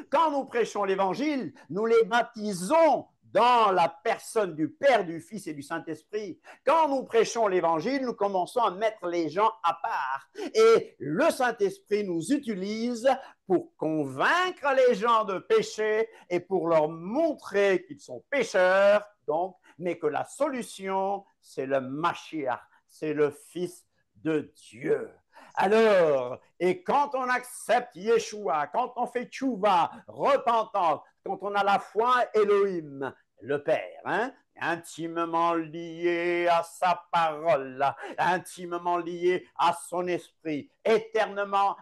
Quand nous prêchons l'Évangile, nous les baptisons dans la personne du Père, du Fils et du Saint-Esprit. Quand nous prêchons l'Évangile, nous commençons à mettre les gens à part. Et le Saint-Esprit nous utilise pour convaincre les gens de péché et pour leur montrer qu'ils sont pécheurs, donc, mais que la solution, c'est le Mashiach, c'est le Fils de Dieu. Alors, et quand on accepte Yeshua, quand on fait tchouva, repentance, quand on a la foi Elohim, le Père, intimement lié à sa parole, intimement lié à son esprit, éternellement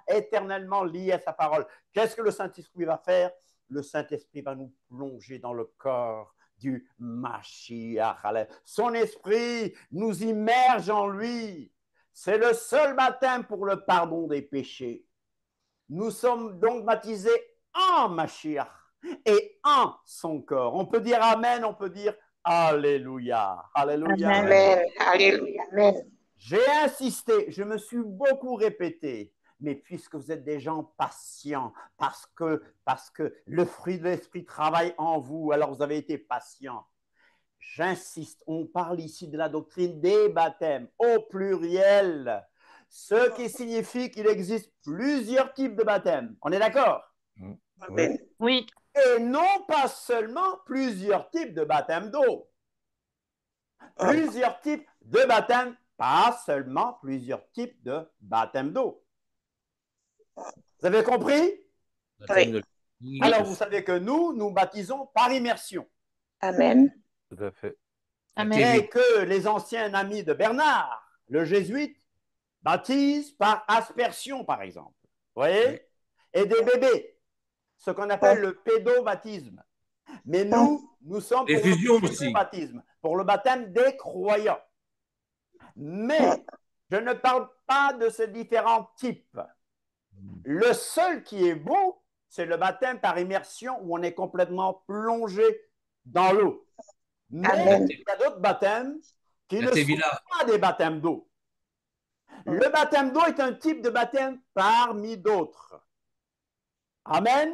lié à sa parole. Qu'est-ce que le Saint-Esprit va faire? Le Saint-Esprit va nous plonger dans le corps du Mashiach. Son esprit nous immerge en lui. C'est le seul baptême pour le pardon des péchés. Nous sommes donc baptisés en Mashiach et en son corps. On peut dire Amen, on peut dire Alléluia. Alléluia. Amen. Alléluia. Amen. J'ai insisté, je me suis beaucoup répété, mais puisque vous êtes des gens patients, parce que le fruit de l'esprit travaille en vous, alors vous avez été patients. J'insiste, on parle ici de la doctrine des baptêmes au pluriel, ce qui signifie qu'il existe plusieurs types de baptêmes. On est d'accord? Amen. Oui. Et non pas seulement plusieurs types de baptêmes d'eau. Plusieurs types de baptêmes, pas seulement plusieurs types de baptêmes d'eau. Vous avez compris? Oui. Alors, vous savez que nous baptisons par immersion. Amen. Tout à fait. Et que les anciens amis de Bernard, le jésuite, baptisent par aspersion, par exemple. Vous voyez? Et des bébés, ce qu'on appelle le pédobaptisme. Mais nous sommes pour le baptisme, pour le baptême des croyants. Mais je ne parle pas de ces différents types. Le seul qui est beau, c'est le baptême par immersion où on est complètement plongé dans l'eau. Mais il y a d'autres baptêmes qui ne sont pas des baptêmes d'eau. Le baptême d'eau est un type de baptême parmi d'autres. Amen.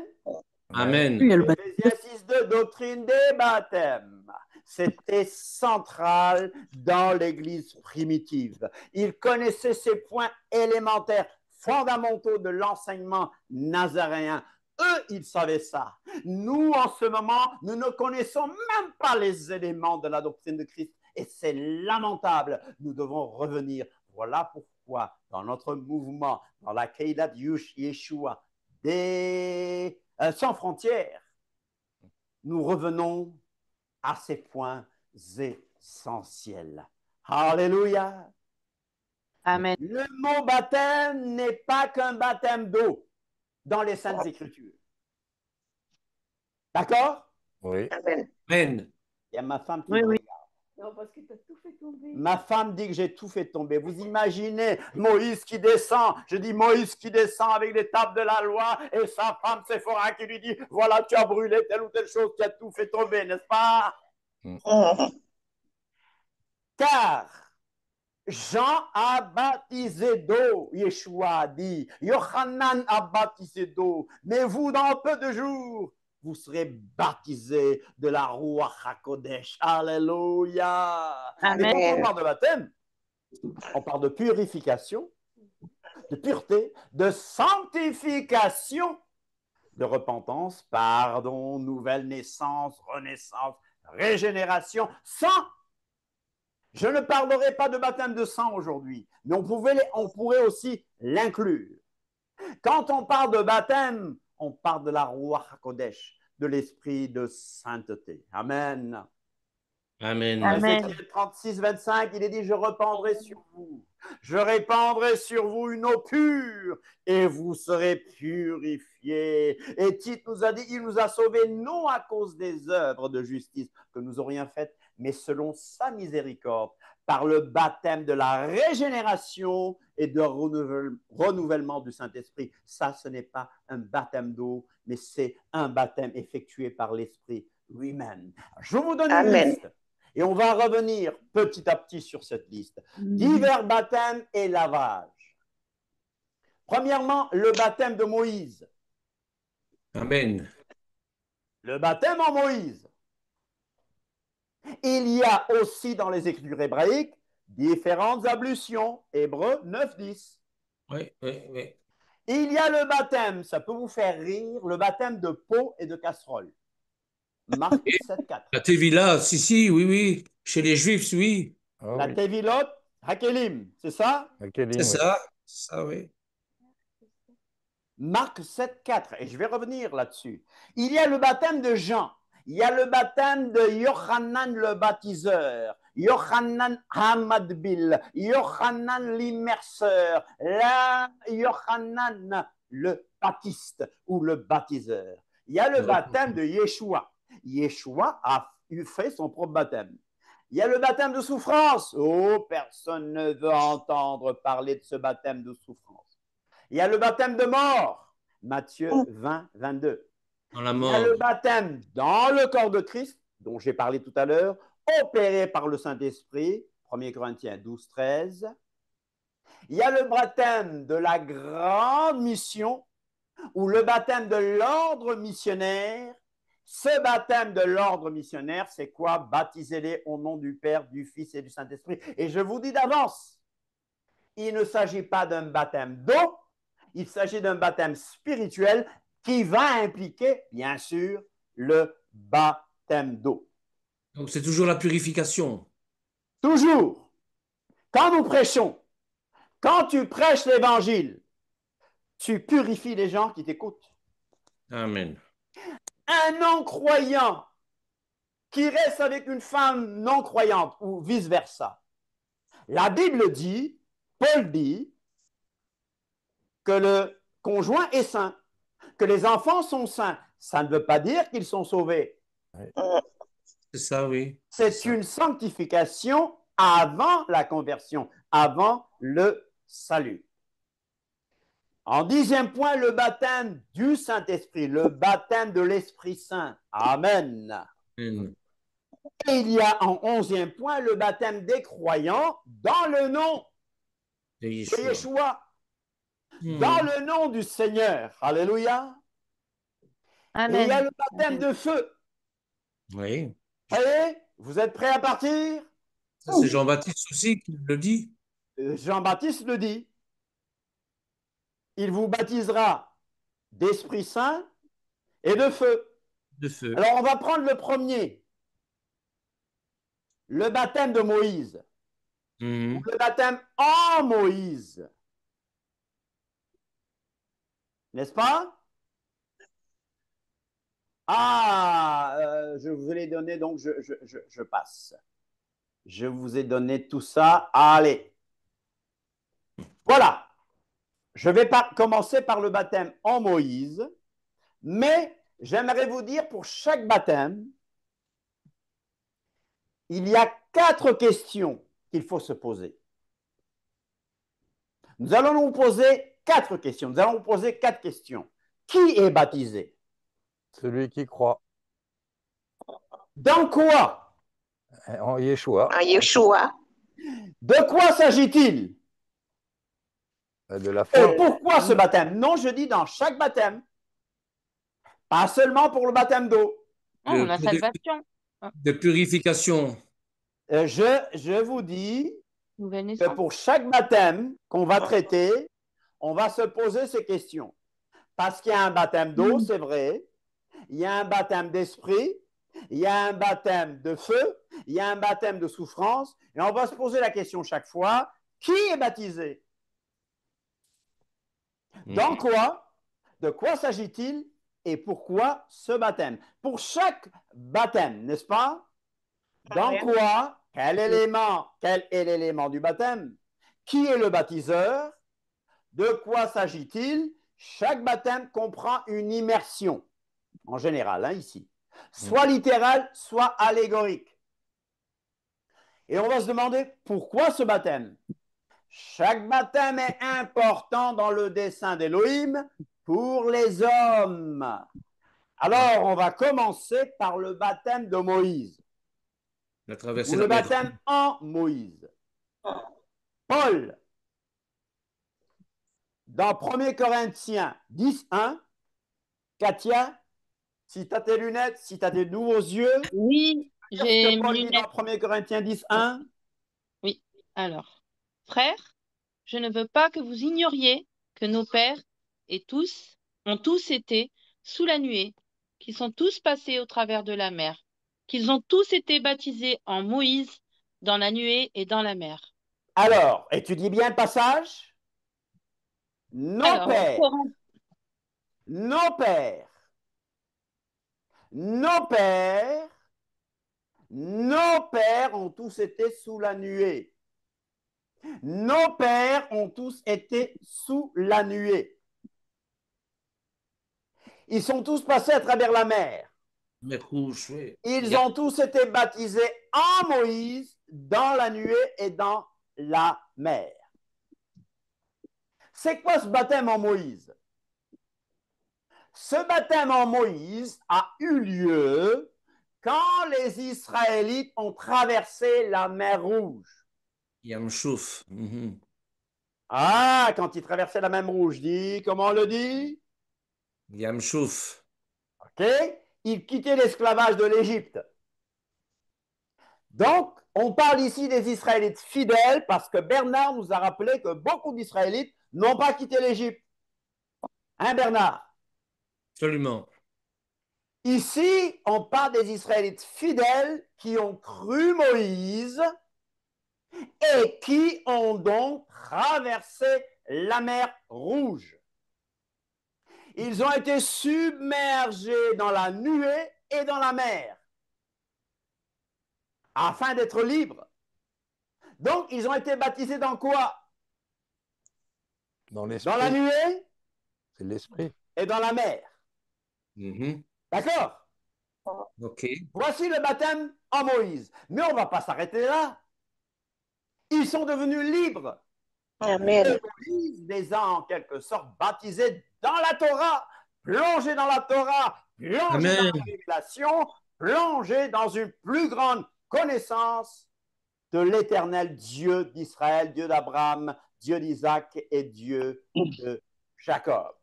Amen. Éphésiens 6.2, doctrine des baptêmes. C'était central dans l'Église primitive. Ils connaissaient ces points élémentaires, fondamentaux de l'enseignement nazaréen. Eux, ils savaient ça. Nous, en ce moment, nous ne connaissons même pas les éléments de la doctrine de Christ. Et c'est lamentable. Nous devons revenir. Voilà pourquoi, dans notre mouvement, dans la Keilat Yeshua, sans frontières, nous revenons à ces points essentiels. Alléluia. Amen. Le mot baptême n'est pas qu'un baptême d'eau dans les Saintes Écritures. D'accord? Oui. Amen. Il y a ma femme qui Oui, me oui. regarde. Non, parce que tu as tout fait tomber. Ma femme dit que j'ai tout fait tomber. Vous imaginez Moïse qui descend. Je dis Moïse qui descend avec les tables de la loi et sa femme Séphora qui lui dit voilà, tu as brûlé telle ou telle chose, tu as tout fait tomber, n'est-ce pas? Car Jean a baptisé d'eau, Yeshua a dit. Yohanan a baptisé d'eau. Mais vous, dans peu de jours, vous serez baptisés de la Ruach HaKodesh. Alléluia. Amen. Et quand on parle de baptême, on parle de purification, de pureté, de sanctification, de repentance, pardon, nouvelle naissance, renaissance, régénération, sang. Je ne parlerai pas de baptême de sang aujourd'hui, mais on pourrait aussi l'inclure. Quand on parle de baptême, on parle de la Ruach HaKodesh, de l'esprit de sainteté. Amen. Amen. Ézéchiel 36, 25, il est dit, je répandrai sur vous. Je répandrai sur vous une eau pure et vous serez purifiés. Et Tite nous a dit, il nous a sauvés non à cause des œuvres de justice que nous aurions faites, mais selon sa miséricorde, par le baptême de la régénération et de renouvellement du Saint-Esprit. Ça, ce n'est pas un baptême d'eau, mais c'est un baptême effectué par l'Esprit lui-même. Je vous donne une liste. Et on va revenir petit à petit sur cette liste. Divers baptêmes et lavages. Premièrement, le baptême de Moïse. Amen. Le baptême en Moïse. Il y a aussi dans les Écritures hébraïques différentes ablutions. Hébreux 9, 10. Oui, oui, oui. Il y a le baptême, ça peut vous faire rire, le baptême de pot et de casserole. Marc 7, 4. La Tevila, si, oui, oui. Chez les Juifs, oui. Ah La oui, Tevilot, Hakelim, c'est ça? Hakelim, C'est oui. ça, oui. Marc 7, 4. Et je vais revenir là-dessus. Il y a le baptême de Jean. Il y a le baptême de Yohanan le baptiseur, Yohanan Hamadbil, Yohanan l'immerseur, Yohanan le baptiste ou le baptiseur. Il y a le baptême de Yeshua. Yeshua a fait son propre baptême. Il y a le baptême de souffrance. Oh, personne ne veut entendre parler de ce baptême de souffrance. Il y a le baptême de mort. Matthieu 20, 22. Dans la Il y mort. a le baptême dans le corps de Christ, dont j'ai parlé tout à l'heure, opéré par le Saint-Esprit, 1 Corinthiens 12, 13. Il y a le baptême de la grande mission, ou le baptême de l'ordre missionnaire. Ce baptême de l'ordre missionnaire, c'est quoi? Baptisez-les au nom du Père, du Fils et du Saint-Esprit. Et je vous dis d'avance, il ne s'agit pas d'un baptême d'eau, il s'agit d'un baptême spirituel qui va impliquer, bien sûr, le baptême d'eau. Donc, c'est toujours la purification. Toujours, quand nous prêchons, quand tu prêches l'Évangile, tu purifies les gens qui t'écoutent. Amen. Un non-croyant qui reste avec une femme non-croyante ou vice-versa. La Bible dit, Paul dit, que le conjoint est saint, que les enfants sont saints. Ça ne veut pas dire qu'ils sont sauvés. C'est ça, oui. C'est une sanctification avant la conversion, avant le salut. En 10e point, le baptême du Saint-Esprit, le baptême de l'Esprit Saint. Amen. Amen. Et il y a en 11e point le baptême des croyants dans le nom De de Yeshua. Yeshua, dans le nom du Seigneur. Alléluia. Amen. Et il y a le baptême de feu. Oui. Allez, vous êtes prêts à partir? Ça, c'est Jean-Baptiste aussi qui le dit. Jean-Baptiste le dit. Il vous baptisera d'Esprit Saint et de feu. De feu. Alors, on va prendre le premier. Le baptême de Moïse. Mhm. Le baptême en Moïse. N'est-ce pas? Ah, je vous l'ai donné, donc je passe. Je vous ai donné tout ça. Allez. Voilà. Je vais commencer par le baptême en Moïse, mais j'aimerais vous dire pour chaque baptême, il y a 4 questions qu'il faut se poser. Nous allons nous poser 4 questions. Nous allons vous poser 4 questions. Qui est baptisé? Celui qui croit Dans quoi? en Yeshua, En Yeshua. De quoi s'agit-il? de la Et foi. pourquoi ce baptême? Non, je dis dans chaque baptême. Pas seulement pour le baptême d'eau. Oh, la salvation. De purification. Je vous dis Nouvelle que naissance. pour chaque baptême qu'on va traiter, on va se poser ces questions. Parce qu'il y a un baptême d'eau, c'est vrai. Il y a un baptême d'esprit. Il y a un baptême de feu. Il y a un baptême de souffrance. Et on va se poser la question chaque fois, qui est baptisé? Dans quoi? De quoi s'agit-il? Et pourquoi ce baptême? Pour chaque baptême, n'est-ce pas? Dans quoi? Quel est l'élément du baptême? Qui est le baptiseur? De quoi s'agit-il? Chaque baptême comprend une immersion, en général, hein, ici. Soit littérale, soit allégorique. Et on va se demander pourquoi ce baptême? Chaque baptême est important dans le dessein d'Élohim pour les hommes. Alors, on va commencer par le baptême de Moïse. La traversée Ou de le la mer. baptême en Moïse. Paul, dans 1 Corinthiens 10, 1, Katia, si tu as tes lunettes, si tu as des nouveaux yeux, Oui. ce J'ai que Paul mes dit dans lunettes. 1 Corinthiens 10, 1? Oui. Alors, frères, je ne veux pas que vous ignoriez que nos pères ont tous été sous la nuée, qu'ils sont tous passés au travers de la mer, qu'ils ont tous été baptisés en Moïse dans la nuée et dans la mer. Alors, étudie bien le passage. Nos Alors, pères, nos pères, nos pères, nos pères ont tous été sous la nuée. Nos pères ont tous été sous la nuée. Ils sont tous passés à travers la mer. Mer rouge, oui. Ils ont tous été baptisés en Moïse, dans la nuée et dans la mer. C'est quoi ce baptême en Moïse? Ce baptême en Moïse a eu lieu quand les Israélites ont traversé la mer Rouge. Yam Chouf. Mhm. Ah, quand ils traversaient la mer Rouge, dit, comment on le dit? Yam Chouf. OK? Ils quittaient l'esclavage de l'Égypte. Donc, on parle ici des Israélites fidèles parce que Bernard nous a rappelé que beaucoup d'Israélites n'ont pas quitté l'Égypte. Hein, Bernard? Absolument. Ici, on parle des Israélites fidèles qui ont cru Moïse et qui ont donc traversé la mer Rouge. Ils ont été submergés dans la nuée et dans la mer afin d'être libres. Donc, ils ont été baptisés dans quoi? Dans l'esprit. Dans la nuée C'est l'esprit. et dans la mer. Mhm. D'accord? OK. Voici le baptême en Moïse. Mais on ne va pas s'arrêter là. Ils sont devenus libres. Amen. Et Moïse les a en quelque sorte baptisés dans la Torah, plongés dans la Torah, plongés dans la révélation, plongés dans une plus grande connaissance de l'éternel Dieu d'Israël, Dieu d'Abraham, Dieu d'Isaac et Dieu de Jacob.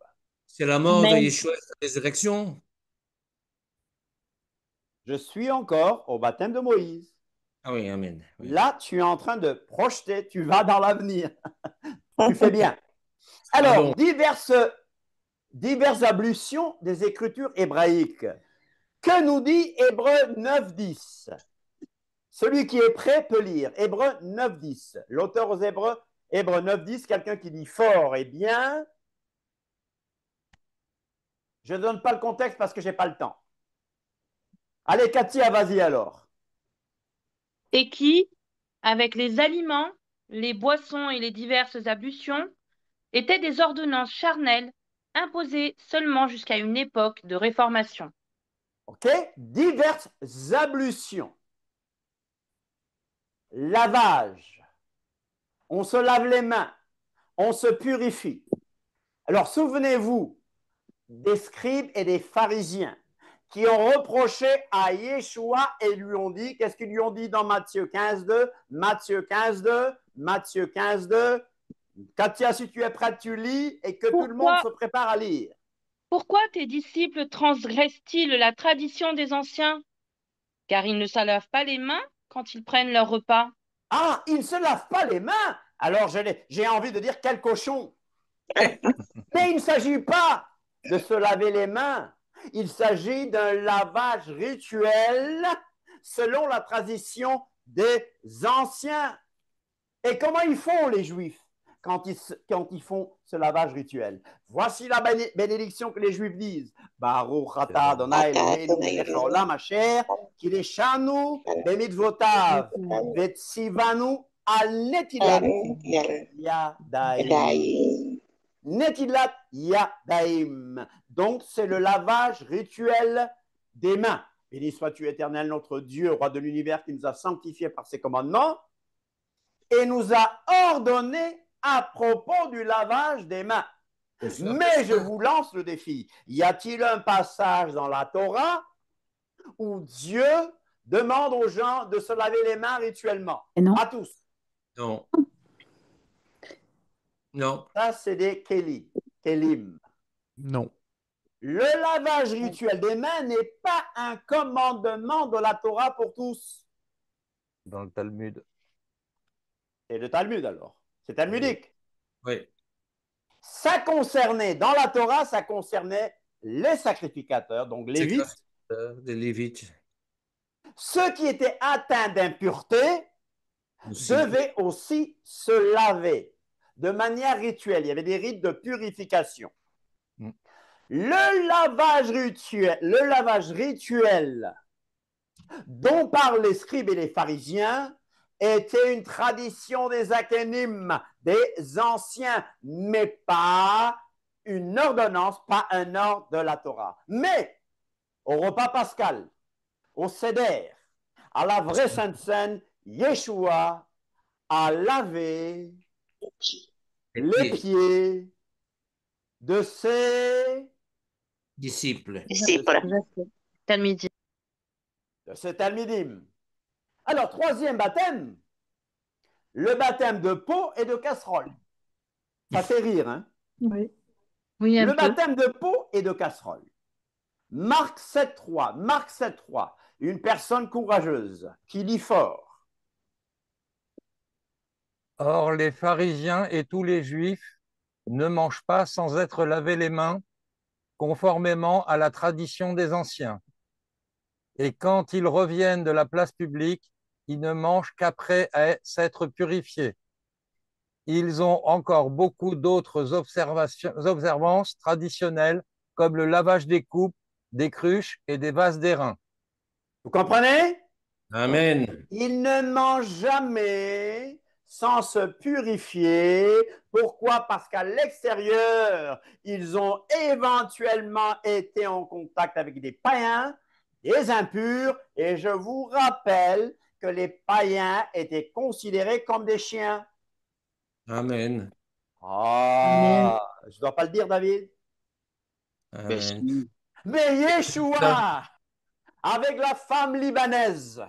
C'est la mort de Amen. Yeshua et sa résurrection. Je suis encore au baptême de Moïse. Ah oui, Amen. Oui. Là, tu es en train de projeter, tu vas dans l'avenir. Tu fais bien. Alors, diverses ablutions des Écritures hébraïques. Que nous dit Hébreux 9.10? Celui qui est prêt peut lire. Hébreux 9.10. L'auteur aux Hébreux, Hébreux 9.10, quelqu'un qui dit fort et bien. Je ne donne pas le contexte parce que je n'ai pas le temps. Allez, Katia, vas-y alors. Et qui, avec les aliments, les boissons et les diverses ablutions, étaient des ordonnances charnelles imposées seulement jusqu'à une époque de réformation. OK? Diverses ablutions. Lavage. On se lave les mains. On se purifie. Alors, souvenez-vous des scribes et des pharisiens qui ont reproché à Yeshua et lui ont dit, qu'est-ce qu'ils lui ont dit dans Matthieu 15.2? Matthieu 15.2, Matthieu 15.2. Katia, si tu es prête, tu lis et que tout le monde se prépare à lire. Pourquoi tes disciples transgressent-ils la tradition des anciens? Car ils ne se lavent pas les mains quand ils prennent leur repas. Ah, ils ne se lavent pas les mains. Alors, j'ai envie de dire quel cochon. Mais il ne s'agit pas de se laver les mains. Il s'agit d'un lavage rituel selon la tradition des anciens. Et comment ils font les Juifs quand ils font ce lavage rituel? Voici la bénédiction que les Juifs disent. Baruch atah Adonai Eloheinu melech haolam asher kileshanu bemitzvotav vetzivanu al netilat yadayim. Netilat yadaim. Donc, c'est le lavage rituel des mains. Béni sois-tu, Éternel, notre Dieu, roi de l'univers, qui nous a sanctifiés par ses commandements et nous a ordonné à propos du lavage des mains. Mais je vous lance le défi. Y a-t-il un passage dans la Torah où Dieu demande aux gens de se laver les mains rituellement? Non. À tous. Non. Non. Ça, c'est des kelim. Non. Le lavage rituel des mains n'est pas un commandement de la Torah pour tous. Dans le Talmud. Et le Talmud alors, c'est talmudique. Oui. Ça concernait, dans la Torah, ça concernait les sacrificateurs, donc lévites. Les Lévites. Ceux qui étaient atteints d'impureté devaient aussi se laver de manière rituelle. Il y avait des rites de purification. Le lavage rituel dont parlent les scribes et les pharisiens était une tradition des Achénim, des anciens, mais pas une ordonnance, pas un ordre de la Torah. Mais au repas pascal, au Seder, à la vraie Sainte Seine, Yeshua a lavé les pieds de ses disciples. Talmidim. De ses talmidim. Alors, troisième baptême, le baptême de pot et de casserole. Ça fait rire, hein? Oui. Oui, le baptême de pot et de casserole. Marc 7.3, Marc 7.3, une personne courageuse qui lit fort. Or, les pharisiens et tous les juifs ne mangent pas sans être lavés les mains, conformément à la tradition des anciens. Et quand ils reviennent de la place publique, ils ne mangent qu'après s'être purifiés. Ils ont encore beaucoup d'autres observances traditionnelles, comme le lavage des coupes, des cruches et des vases d'airain. Vous comprenez? Amen. Ils ne mangent jamais sans se purifier. Pourquoi? Parce qu'à l'extérieur, ils ont éventuellement été en contact avec des païens, des impurs, et je vous rappelle que les païens étaient considérés comme des chiens. Amen. Ah, je ne dois pas le dire, David. Amen. Mais Yeshua, avec la femme libanaise,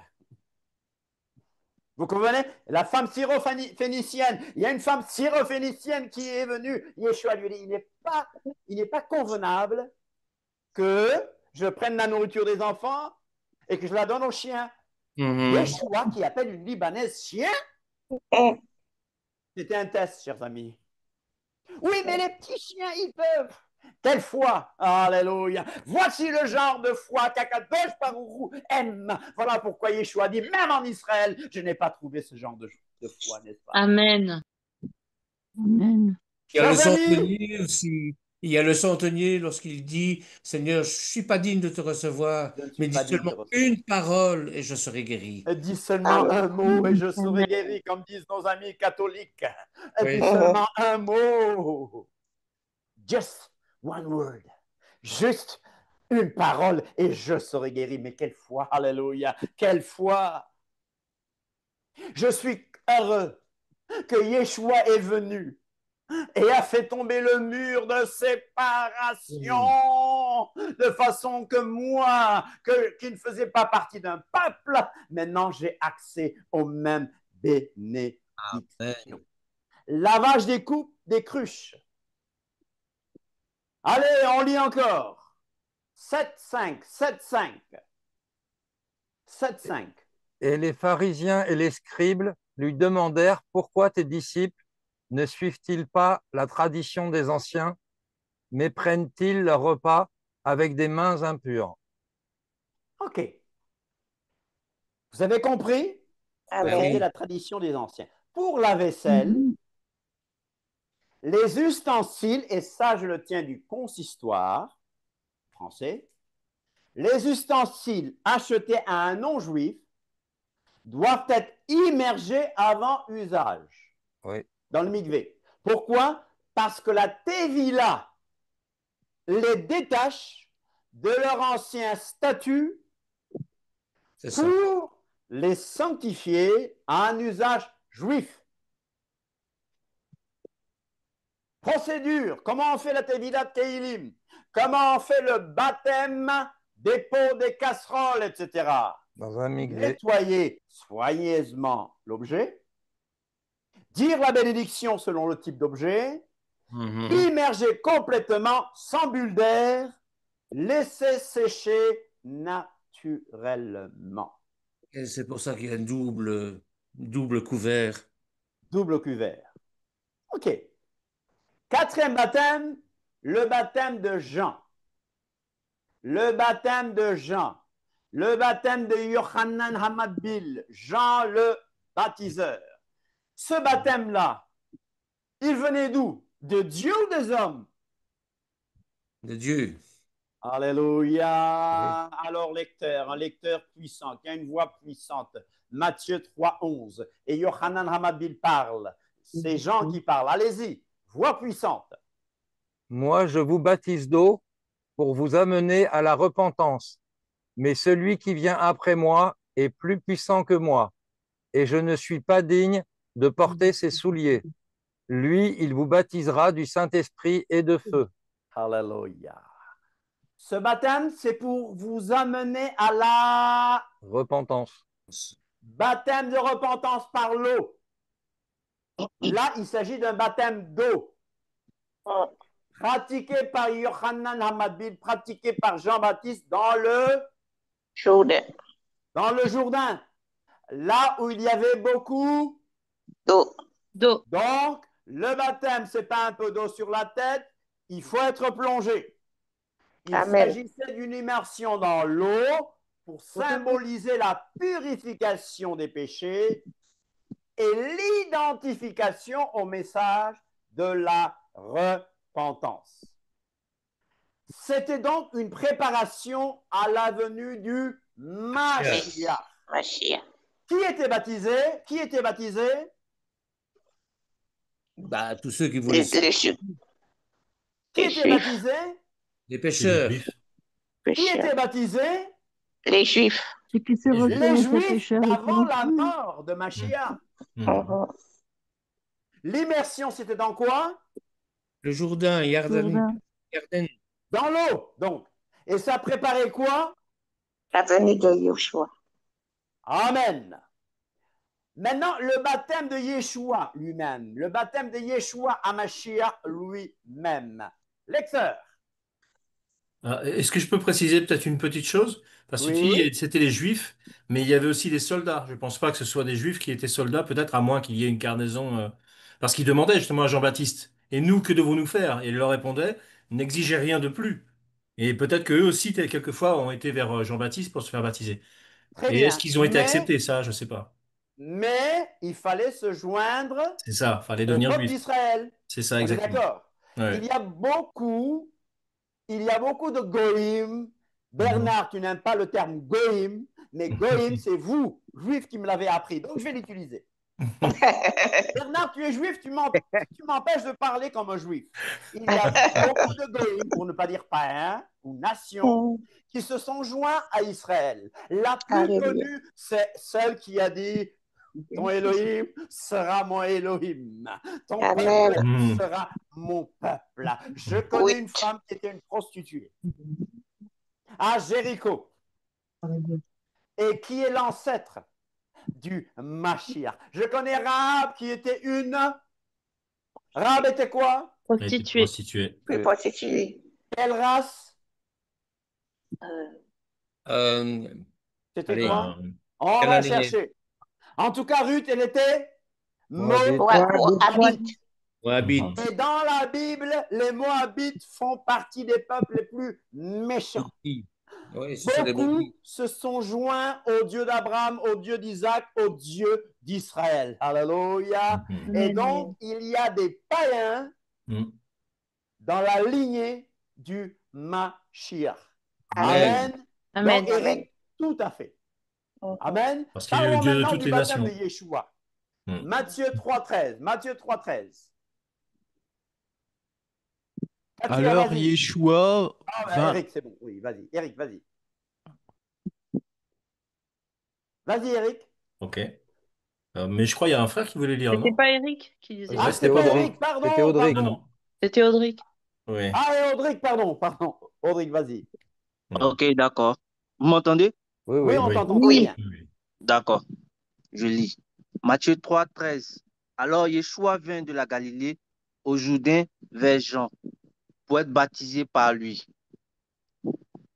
vous comprenez? La femme syrophénicienne. Il y a une femme syrophénicienne qui est venue. Yeshua lui dit, il n'est pas convenable que je prenne la nourriture des enfants et que je la donne aux chiens. Yeshua qui appelle une Libanaise chien? C'était un test, chers amis. Oui, mais les petits chiens, ils peuvent. Quelle foi! Alléluia! Voici le genre de foi qu'Akadosh Baruch Hu aime. Voilà pourquoi Yeshua dit, même en Israël, je n'ai pas trouvé ce genre de foi, n'est-ce pas? Amen. Amen. Il y a le centenier aussi. Il y a le centenier lorsqu'il dit, Seigneur, je ne suis pas digne de te recevoir, mais dis seulement une parole et je serai guéri. Dis seulement un mot et je serai guéri, comme disent nos amis catholiques. Dis seulement un mot. Just one word. Juste une parole et je serai guéri. Mais quelle foi, alléluia, quelle foi. Je suis heureux que Yeshua est venu et a fait tomber le mur de séparation de façon que moi, qui ne faisais pas partie d'un peuple, maintenant j'ai accès aux mêmes bénédictions. Lavage des coupes, des cruches. Allez, on lit encore. 7.5, 7.5. 7.5. Et les pharisiens et les scribes lui demandèrent pourquoi tes disciples ne suivent-ils pas la tradition des anciens, mais prennent-ils leur repas avec des mains impures? Ok. Vous avez compris? C'était la tradition des anciens. Pour la vaisselle, les ustensiles, et ça je le tiens du consistoire français, les ustensiles achetés à un non-juif doivent être immergés avant usage dans le mikvé. Pourquoi? Parce que la Tevila les détache de leur ancien statut pour les sanctifier à un usage juif. Procédure, comment on fait la Tevila de Keilim? Comment on fait le baptême des pots, des casseroles, etc. Dans un mikvé. Nettoyer soigneusement l'objet, dire la bénédiction selon le type d'objet, immerger complètement sans bulle d'air laissez sécher naturellement. Et c'est pour ça qu'il y a un double couvert. Double couvert. OK. Quatrième baptême, le baptême de Jean. Le baptême de Jean. Le baptême de Yochanan Hamadbil, Jean le baptiseur. Ce baptême-là, il venait d'où? De Dieu ou des hommes? De Dieu. Alléluia. Alors, lecteur, un lecteur puissant, qui a une voix puissante. Matthieu 3, 11. Et Yochanan Hamadbil parle. C'est Jean qui parle. Allez-y, voix puissante. Moi, je vous baptise d'eau pour vous amener à la repentance. Mais celui qui vient après moi est plus puissant que moi, et je ne suis pas digne de porter ses souliers. Lui, il vous baptisera du Saint-Esprit et de feu. Alléluia. Ce baptême, c'est pour vous amener à la repentance. Baptême de repentance par l'eau. Là, il s'agit d'un baptême d'eau. Pratiqué par Yochanan Hamadbil, pratiqué par Jean-Baptiste dans le Jourdain. Dans le Jourdain. Là où il y avait beaucoup d'eau. Donc, le baptême, ce n'est pas un peu d'eau sur la tête, il faut être plongé. Il s'agissait d'une immersion dans l'eau pour symboliser la purification des péchés et l'identification au message de la repentance. C'était donc une préparation à la venue du Mashiach. Qui était baptisé? Qui était baptisé? Bah, tous ceux qui voulaient. Qui était baptisé? Les pécheurs. Qui était baptisé? Les Juifs. Les Juifs avant la mort de Mashiach. L'immersion, c'était dans quoi? Le Jourdain, Yarden. Dans l'eau, donc. Et ça préparait quoi? La venue de Yeshua. Amen. Maintenant, le baptême de Yeshua lui-même. Le baptême de Yeshua à Mashiach lui-même. Lecteur. Est-ce que je peux préciser peut-être une petite chose? Parce que tu dis c'était les Juifs, mais il y avait aussi des soldats. Je ne pense pas que ce soit des Juifs qui étaient soldats, peut-être à moins qu'il y ait une carnaison. Parce qu'ils demandaient justement à Jean-Baptiste, et nous, que devons-nous faire? Et il leur répondait, n'exigez rien de plus. Et peut-être qu'eux aussi, quelquefois, ont été vers Jean-Baptiste pour se faire baptiser. Très Et bien. est-ce qu'ils ont été acceptés, ça? Je ne sais pas. Mais il fallait se joindre C'est ça, fallait au devenir peuple juif. d'Israël. C'est ça, On est exactement. d'accord. Ouais. Il y a beaucoup de goïm. Bernard, tu n'aimes pas le terme goïm, mais goïm, c'est vous, juifs, qui me l'avez appris. Donc, je vais l'utiliser. Bernard, tu es juif, tu m'empêches de parler comme un juif. Il y a beaucoup de goïm, pour ne pas dire païens ou nations, qui se sont joints à Israël. La plus connue, c'est celle qui a dit « Ton Elohim sera mon Elohim. Ton peuple sera mon peuple. » Je connais une femme qui était une prostituée à Jéricho et qui est l'ancêtre du Mashiach. Je connais Rahab qui était une... Rahab était quoi? Prostituée. Prostituée. Quelle race? C'était quoi? On va chercher. En tout cas, Ruth, elle était Moabite. Et dans la Bible, les Moabites font partie des peuples les plus méchants. Beaucoup se sont joints au Dieu d'Abraham, au Dieu d'Isaac, au Dieu d'Israël. Alléluia. Et donc, il y a des païens dans la lignée du Mashiach. Amen. Amen. Donc, Eric, tout à fait. Amen. Parce qu'il est le Dieu de toutes les nations. De Yeshua. Matthieu 3,13. Matthieu 3,13. Alors, Yeshua. Eric, c'est bon. Oui, vas-y. Eric, vas-y. Vas-y, Eric. Ok. Mais je crois qu'il y a un frère qui voulait lire, non? C'était pas Eric qui disait. Ah, c'était pas Eric, pardon. C'était Audric. Non. C'était Audric. Oui. Ah, et Audric, pardon. Audric, vas-y. Ok, d'accord. Vous m'entendez? Oui, on t'entend Oui. bien. D'accord. Je lis. Matthieu 3, 13. Alors Yeshua vint de la Galilée au Jourdain vers Jean pour être baptisé par lui.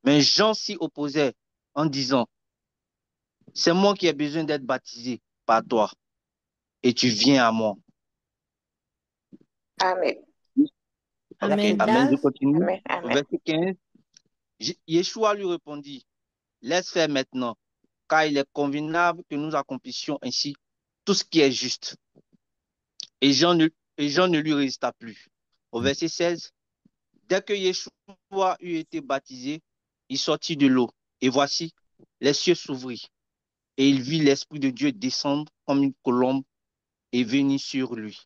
Mais Jean s'y opposait en disant, c'est moi qui ai besoin d'être baptisé par toi, et tu viens à moi. Amen. Amen. Amen. Je continue. Amen. Amen. Verset 15. Yeshua lui répondit, laisse faire maintenant, car il est convenable que nous accomplissions ainsi tout ce qui est juste. Et Jean ne lui résista plus. Au verset 16, dès que Yeshua eut été baptisé, il sortit de l'eau. Et voici, les cieux s'ouvrirent. Et il vit l'Esprit de Dieu descendre comme une colombe et venir sur lui.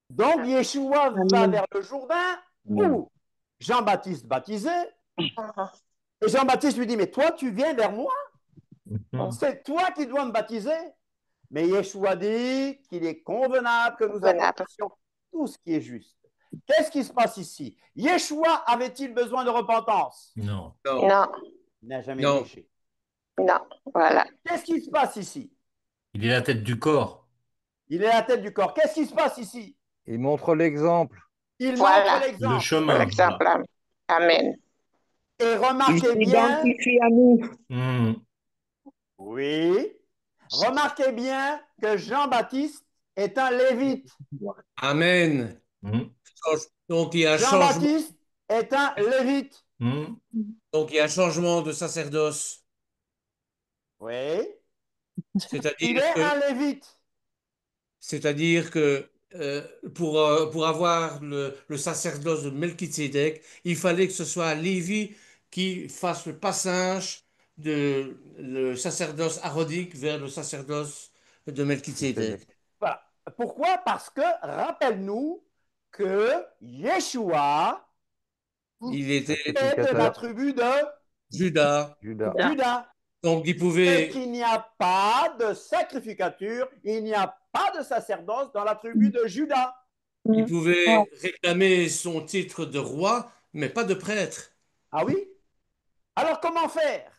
Donc, Yeshua va vers le Jourdain où Jean-Baptiste baptisait. Et Jean-Baptiste lui dit, mais toi, tu viens vers moi? C'est toi qui dois me baptiser. Mais Yeshua dit qu'il est convenable que nous accomplissions tout ce qui est juste. Qu'est-ce qui se passe ici? Yeshua avait-il besoin de repentance? Non. Non. Il n'a jamais Non. péché. Non. Voilà. Qu'est-ce qui se passe ici? Il est la tête du corps. Il est la tête du corps. Qu'est-ce qui se passe ici? Il montre l'exemple. Il Voilà. montre l'exemple. Le chemin. L'exemple. Amen. Et remarquez Il bien. s'identifie à nous. Oui. Remarquez bien que Jean-Baptiste est un lévite. Amen. Donc, il y a un changement. Jean-Baptiste est un lévite. Donc, il y a un changement de sacerdoce. Oui. C'est-à-dire Il est que, un lévite. c'est-à-dire que pour avoir le sacerdoce de Melchizedek, il fallait que ce soit Lévi qui fasse le passage de le sacerdoce aaronique vers le sacerdoce de Melchizedek. Voilà. Pourquoi? Parce que, rappelle-nous que Yeshua Il était est de la tribu de Judas. Judas. Donc, il Et pouvait, qu'il n'y a pas de sacrificature, il n'y a pas de sacerdoce dans la tribu de Judas. il pouvait réclamer son titre de roi, mais pas de prêtre. Ah oui? Alors comment faire?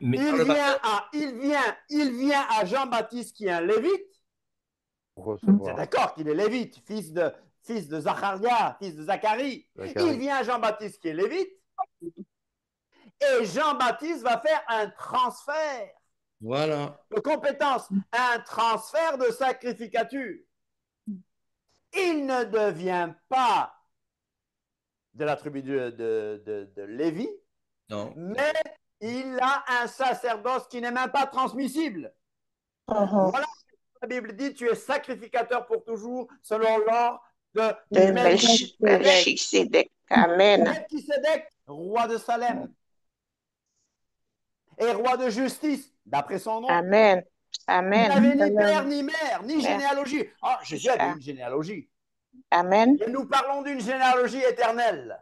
Mais Il vient à Jean-Baptiste qui est un lévite. C'est d'accord qu'il est lévite, fils de Zacharia, fils de Zacharie. Il vient à Jean-Baptiste qui est lévite. Et Jean-Baptiste va faire un transfert Voilà. de compétences, un transfert de sacrificature. Il ne devient pas de la tribu de Lévi, Non. mais il a un sacerdoce qui n'est même pas transmissible. Voilà ce que la Bible dit, tu es sacrificateur pour toujours selon l'ordre de Melchizedek. Amen. Melchizedek, roi de Salem et roi de justice, d'après son nom. Amen. Amen. Il n'avait ni père, ni mère, ni généalogie. Ah, Jésus avait une généalogie. Amen. Et nous parlons d'une généalogie éternelle.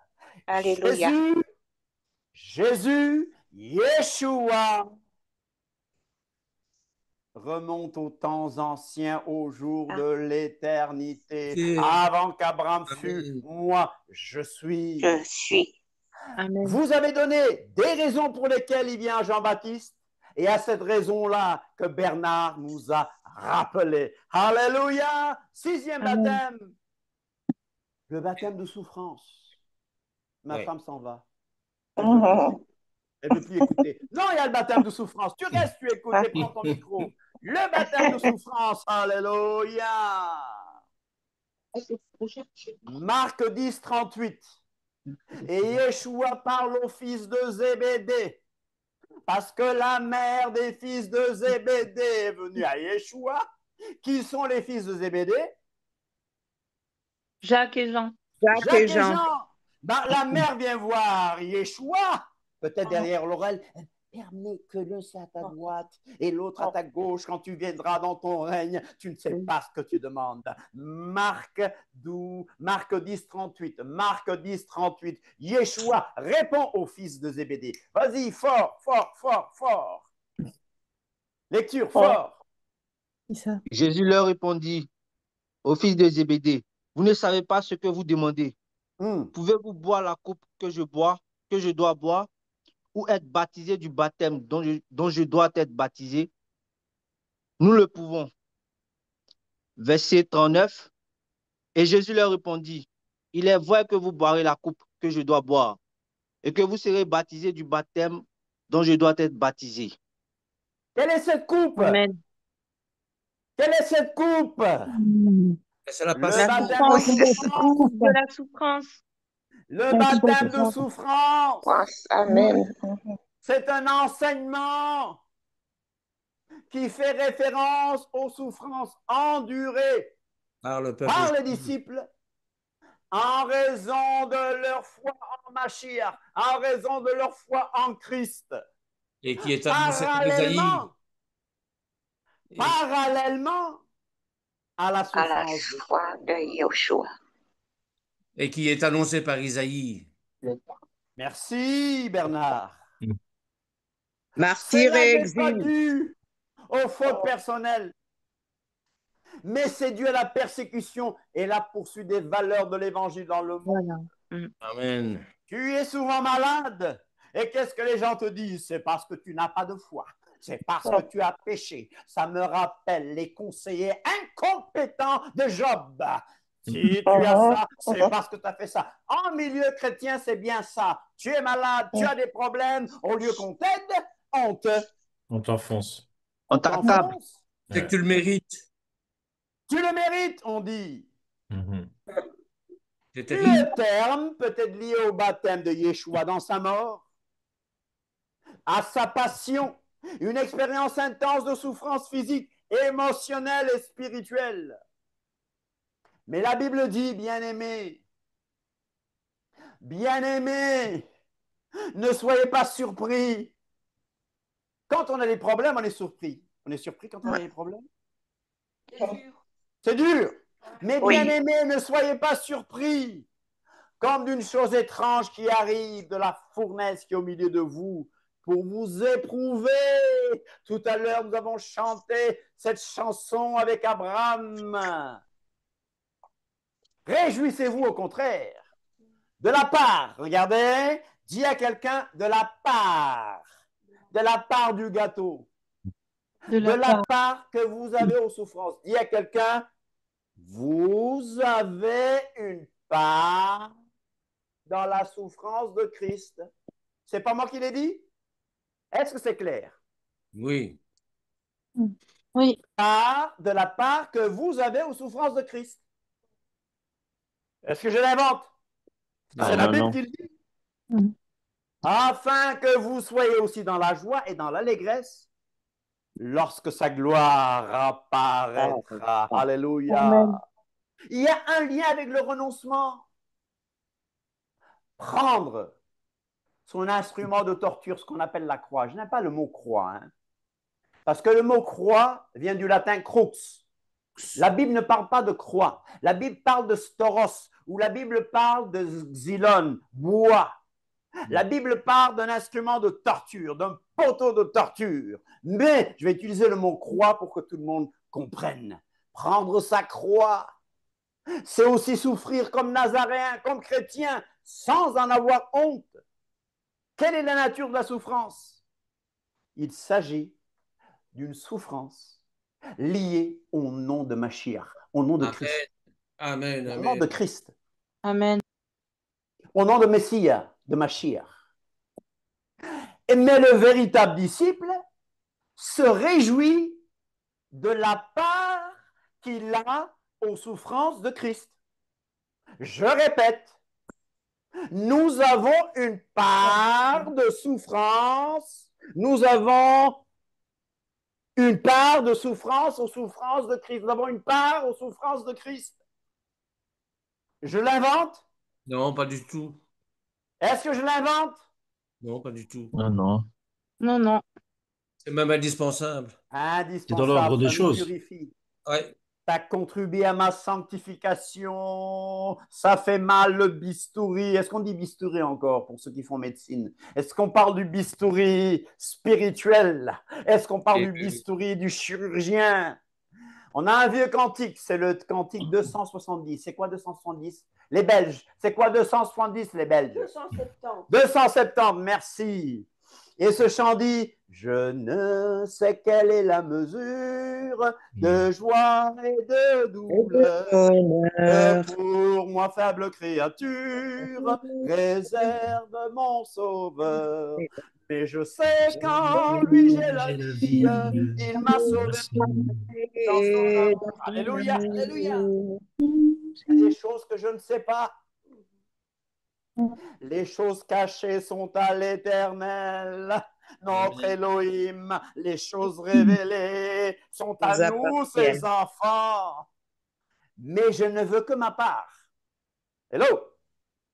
Alléluia. Jésus, Yeshua, remonte aux temps anciens, au jour de l'éternité. Avant qu'Abraham fût, moi, je suis. Je suis. Amen. Vous avez donné des raisons pour lesquelles il vient à Jean-Baptiste, et à cette raison-là que Bernard nous a rappelé. Alléluia! 6e baptême. Le baptême de souffrance. Ma femme s'en va. Elle ne veut plus écouter. Non, il y a le baptême de souffrance. Tu restes, tu écoutes et prends ton micro. Le baptême de souffrance. Alléluia. Marc 10, 38. Et Yeshua parle aux fils de Zébédée, parce que la mère des fils de Zébédée est venue à Yeshua. Qui sont les fils de Zébédée? Jacques et Jean. Jacques et Jean. Ben, la mère vient voir Yeshua, peut-être derrière l'oreille. Permets que l'un soit à ta droite et l'autre à ta gauche quand tu viendras dans ton règne. Tu ne sais pas ce que tu demandes. Marc 10, 38. Marc 10, 38. Yeshua répond aux fils de Zébédée. Vas-y, fort, fort, fort, fort. Lecture, fort. Jésus leur répondit aux fils de Zébédée, vous ne savez pas ce que vous demandez. Pouvez-vous boire la coupe que je dois boire, ou être baptisé du baptême dont je dois être baptisé? Nous le pouvons. Verset 39. Et Jésus leur répondit, il est vrai que vous boirez la coupe que je dois boire, et que vous serez baptisés du baptême dont je dois être baptisé. Quelle est cette coupe? Amen. Quelle est cette coupe? C'est la Le passion. baptême de souffrance. De la souffrance. Le baptême de souffrance. Amen. C'est un enseignement qui fait référence aux souffrances endurées Par le peuple. par les disciples en raison de leur foi en Mashiach, en raison de leur foi en Christ. Et qui est annoncé par Isaïe. Parallèlement à la À la souffrance foi de Yoshua. Et qui est annoncé par Isaïe. Merci Bernard. Martyr Cela et n'est pas exil. dû aux fautes personnelles, mais c'est dû à la persécution et la poursuite des valeurs de l'évangile dans le monde. Amen. Tu es souvent malade. Et qu'est-ce que les gens te disent? C'est parce que tu n'as pas de foi. C'est parce que tu as péché. Ça me rappelle les conseillers incompétents de Job. Si tu as ça, c'est parce que tu as fait ça. En milieu chrétien, c'est bien ça. Tu es malade, tu as des problèmes. Au lieu qu'on t'aide, On t'enfonce. On t'accable. C'est que tu le mérites. Tu le mérites, on dit. C'est terrible. Le terme peut être lié au baptême de Yeshua dans sa mort, à sa passion, une expérience intense de souffrance physique, émotionnelle et spirituelle. Mais la Bible dit, bien-aimés, ne soyez pas surpris. Quand on a des problèmes, on est surpris. On est surpris quand on a des problèmes? C'est dur. Mais bien-aimés, ne soyez pas surpris comme d'une chose étrange qui arrive de la fournaise qui est au milieu de vous pour vous éprouver. Tout à l'heure, nous avons chanté cette chanson avec Abraham. Réjouissez-vous au contraire. De la part, regardez, dis à quelqu'un de la part du gâteau. De la part que vous avez aux souffrances. Dis à quelqu'un, vous avez une part dans la souffrance de Christ. C'est pas moi qui l'ai dit? Est-ce que c'est clair? Oui. Oui. De la part que vous avez aux souffrances de Christ. Est-ce que je l'invente? C'est la Bible qui le dit. Afin que vous soyez aussi dans la joie et dans l'allégresse lorsque sa gloire apparaîtra. Alléluia. Amen. Il y a un lien avec le renoncement. Prendre son instrument de torture, ce qu'on appelle la croix. Je n'aime pas le mot croix, hein, parce que le mot croix vient du latin crux. La Bible ne parle pas de croix. La Bible parle de storos, ou la Bible parle de xylon, bois. La Bible parle d'un instrument de torture, d'un poteau de torture. Mais je vais utiliser le mot croix pour que tout le monde comprenne. Prendre sa croix, c'est aussi souffrir comme nazaréen, comme chrétien, sans en avoir honte. Quelle est la nature de la souffrance? Il s'agit d'une souffrance liée au nom de Mashiach, au nom de Christ. Amen. Au nom de Christ. Amen. Au nom de Messie, de Mashiach. Mais le véritable disciple se réjouit de la part qu'il a aux souffrances de Christ. Je répète, nous avons une part de souffrance, nous avons une part de souffrance aux souffrances de Christ. Nous avons une part aux souffrances de Christ. Je l'invente? Non, pas du tout. Est-ce que je l'invente? Non, pas du tout. Non. Non. C'est même indispensable. Indispensable. C'est dans l'ordre des ça nous choses. purifie. Ouais. Ça contribue à ma sanctification. Ça fait mal le bistouri. Est-ce qu'on dit bistouri encore pour ceux qui font médecine? Est-ce qu'on parle du bistouri spirituel? Est-ce qu'on parle du bistouri du chirurgien? On a un vieux cantique, c'est le cantique 270. C'est quoi 270? Les Belges. C'est quoi 270 les Belges? 270. 270, merci. Et ce chant dit, je ne sais quelle est la mesure de joie et de douleur que pour moi, faible créature, réserve mon sauveur. Mais je sais qu'en lui j'ai la vie, il m'a sauvé dans son amour. Alléluia, alléluia. Il y a des choses que je ne sais pas. Les choses cachées sont à l'Éternel, notre Elohim. Les choses révélées sont à nous, ses enfants. Mais je ne veux que ma part. Hello?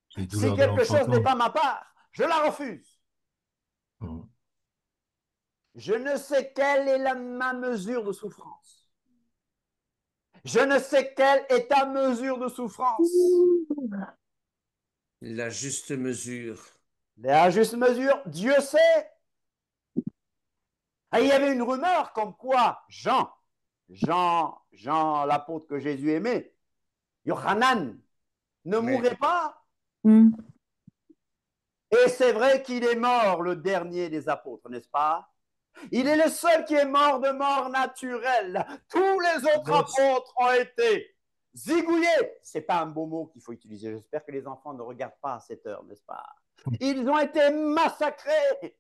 Si quelque chose n'est pas ma part, je la refuse. Je ne sais quelle est ma mesure de souffrance. Je ne sais quelle est ta mesure de souffrance. La juste mesure. La juste mesure, Dieu sait. Et il y avait une rumeur comme quoi Jean, l'apôtre que Jésus aimait, Yohanan, ne mourrait pas. Et c'est vrai qu'il est mort, le dernier des apôtres, n'est-ce pas? Il est le seul qui est mort de mort naturelle. Tous les autres apôtres ont été zigouillés. Ce n'est pas un beau mot qu'il faut utiliser. J'espère que les enfants ne regardent pas à cette heure, n'est-ce pas? Ils ont été massacrés.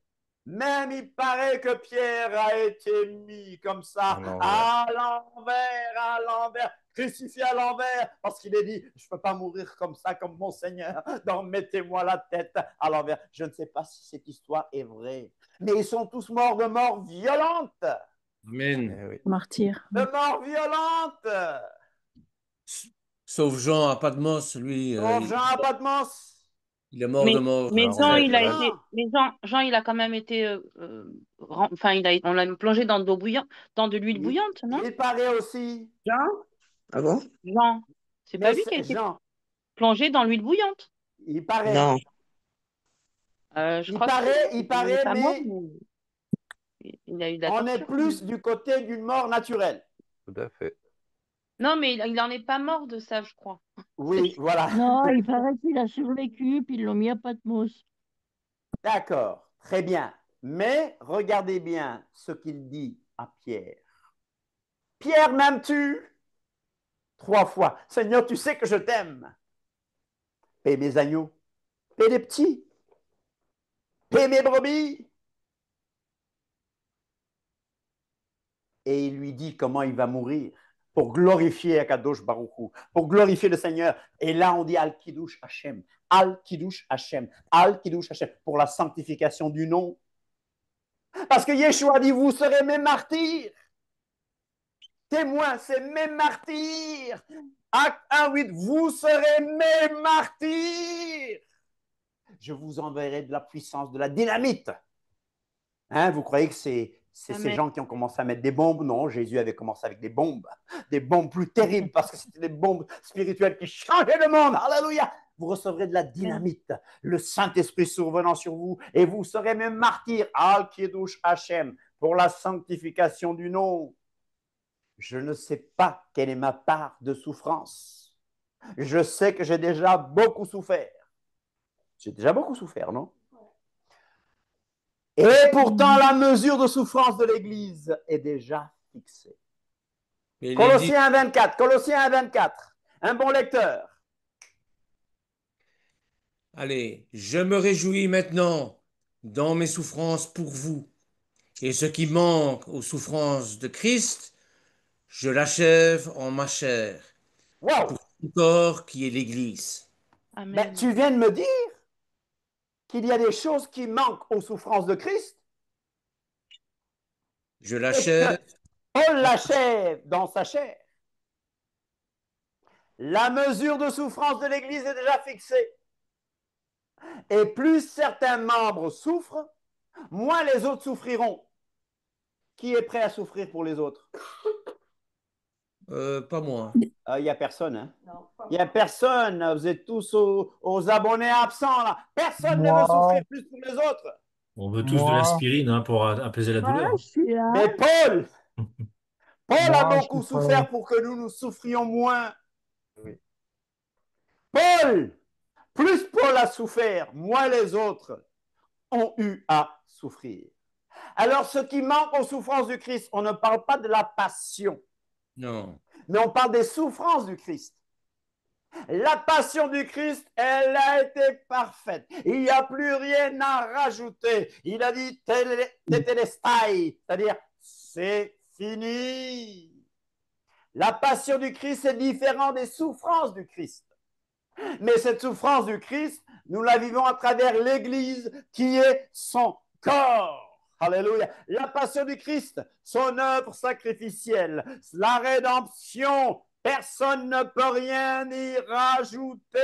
Même il paraît que Pierre a été mis comme ça, à l'envers, crucifié à l'envers, parce qu'il a dit, je ne peux pas mourir comme ça, comme mon Seigneur, donc mettez-moi la tête à l'envers. Je ne sais pas si cette histoire est vraie, mais ils sont tous morts de mort violente. Amen. Martyr. De mort violente. Sauf Jean à Patmos, lui. Sauf Jean à Patmos. Il est mort de mort. Mais Jean, il a quand même été, enfin, on l'a plongé dans de l'eau bouillante, dans de l'huile bouillante, non? Il paraît aussi. Jean? Ah bon? Jean, c'est pas lui qui a été plongé dans l'huile bouillante. Il paraît. Non. Je crois que il paraît, mais il a eu de la on est torture. plus du côté d'une mort naturelle. Tout à fait. Non, mais il n'en est pas mort de ça, je crois. Oui, voilà. Non, il paraît qu'il a survécu, puis ils l'ont mis à Patmos. D'accord, très bien. Mais regardez bien ce qu'il dit à Pierre. Pierre, m'aimes-tu? 3 fois. Seigneur, tu sais que je t'aime. Paie mes agneaux, paie les petits, paie mes brebis. Et il lui dit comment il va mourir pour glorifier Akadosh Baruch Hu, pour glorifier le Seigneur. Et là, on dit Al-Kiddush Hashem, Al-Kiddush Hashem, Al-Kiddush Hashem, pour la sanctification du nom. Parce que Yeshua dit, vous serez mes martyrs. Témoins, c'est mes martyrs. Acte 1:8, vous serez mes martyrs. Je vous enverrai de la puissance, de la dynamite. Hein, vous croyez que c'est ces gens qui ont commencé à mettre des bombes? Non, Jésus avait commencé avec des bombes plus terribles, parce que c'était des bombes spirituelles qui changeaient le monde. Alléluia! Vous recevrez de la dynamite, le Saint-Esprit survenant sur vous, et vous serez mes martyrs, Al-Kiddush Hashem, pour la sanctification du nom. Je ne sais pas quelle est ma part de souffrance. Je sais que j'ai déjà beaucoup souffert. J'ai déjà beaucoup souffert, non? Et pourtant, la mesure de souffrance de l'Église est déjà fixée. Colossiens 24, Colossiens 24, un bon lecteur. Allez, je me réjouis maintenant dans mes souffrances pour vous. Et ce qui manque aux souffrances de Christ, je l'achève en ma chair. Wow. Pour son corps qui est l'Église. Ben, tu viens de me dire qu'il y a des choses qui manquent aux souffrances de Christ. Je l'achève. Paul l'achève dans sa chair. La mesure de souffrance de l'Église est déjà fixée. Et plus certains membres souffrent, moins les autres souffriront. Qui est prêt à souffrir pour les autres? Pas moi. Il n'y a personne. Hein? Il n'y a personne. Vous êtes tous aux abonnés absents. Là. Personne ne veut souffrir plus pour les autres. On veut tous de l'aspirine pour apaiser la douleur. Mais Paul a beaucoup souffert pour que nous souffrions moins. Oui. Paul, plus Paul a souffert, moins les autres ont eu à souffrir. Alors, ce qui manque aux souffrances du Christ, on ne parle pas de la passion. Non. Mais on parle des souffrances du Christ. La passion du Christ, elle a été parfaite. Il n'y a plus rien à rajouter. Il a dit tetelestai, c'est-à-dire c'est fini. La passion du Christ est différente des souffrances du Christ. Mais cette souffrance du Christ, nous la vivons à travers l'Église qui est son corps. Alléluia. La passion du Christ, son œuvre sacrificielle, la rédemption, personne ne peut rien y rajouter.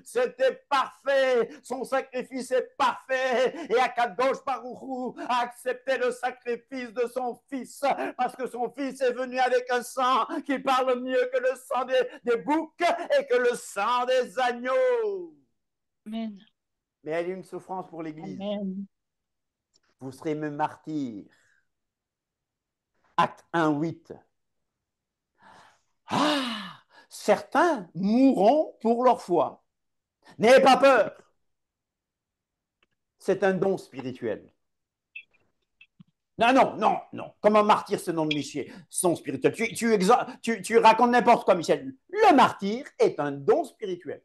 C'était parfait. Son sacrifice est parfait. Et Akadosh Baruch Hu a accepté le sacrifice de son fils parce que son fils est venu avec un sang qui parle mieux que le sang des boucs et que le sang des agneaux. Amen. Mais elle est une souffrance pour l'Église. Amen. Vous serez mes martyrs. Acte 1, 8. Ah, certains mourront pour leur foi. N'ayez pas peur. C'est un don spirituel. Non. Comme un martyr, c'est un nom de Michel. Son spirituel. Tu racontes n'importe quoi, Michel. Le martyr est un don spirituel.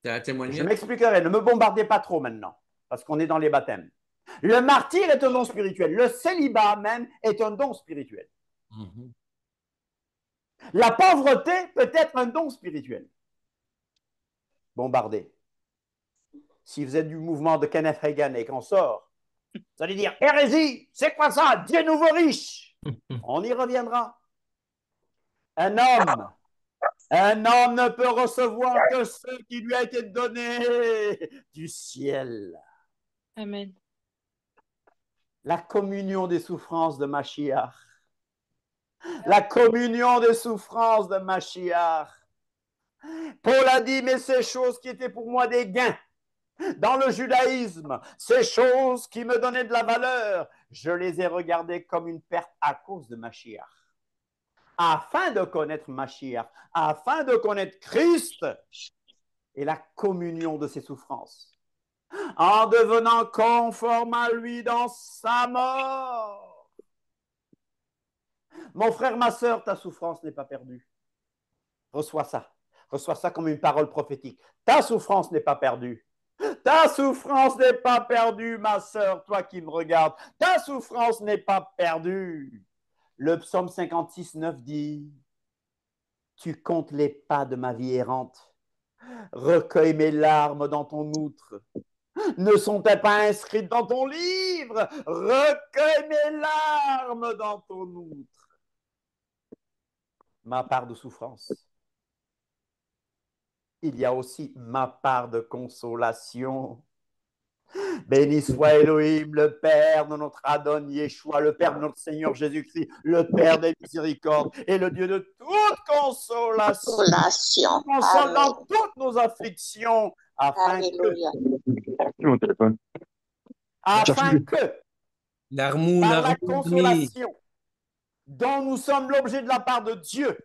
Tu as témoigné? Je m'expliquerai. Ne me bombardez pas trop maintenant, parce qu'on est dans les baptêmes. Le martyr est un don spirituel. Le célibat même est un don spirituel. Mhm. La pauvreté peut être un don spirituel. Bombardé. Si vous êtes du mouvement de Kenneth Hagin et qu'on sort, vous allez dire hérésie, c'est quoi ça? Dieu nouveau riche. On y reviendra. Un homme ne peut recevoir que ce qui lui a été donné du ciel. Amen. La communion des souffrances de Mashiach. La communion des souffrances de Mashiach. Paul a dit, mais ces choses qui étaient pour moi des gains dans le judaïsme, ces choses qui me donnaient de la valeur, je les ai regardées comme une perte à cause de Mashiach. Afin de connaître Mashiach, afin de connaître Christ et la communion de ses souffrances, en devenant conforme à lui dans sa mort. Mon frère, ma sœur, ta souffrance n'est pas perdue. Reçois ça. Reçois ça comme une parole prophétique. Ta souffrance n'est pas perdue. Ta souffrance n'est pas perdue, ma sœur, toi qui me regardes. Ta souffrance n'est pas perdue. Le psaume 56, 9 dit, tu comptes les pas de ma vie errante. Recueille mes larmes dans ton outre. Ne sont-elles pas inscrites dans ton livre? Recueille mes larmes dans ton outre. Ma part de souffrance. Il y a aussi ma part de consolation. Béni soit Elohim, le Père de notre Adon Yeshua, le Père de notre Seigneur Jésus-Christ, le Père des miséricordes et le Dieu de toute consolation. Console dans toutes nos afflictions, afin que par la consolation dont nous sommes l'objet de la part de Dieu,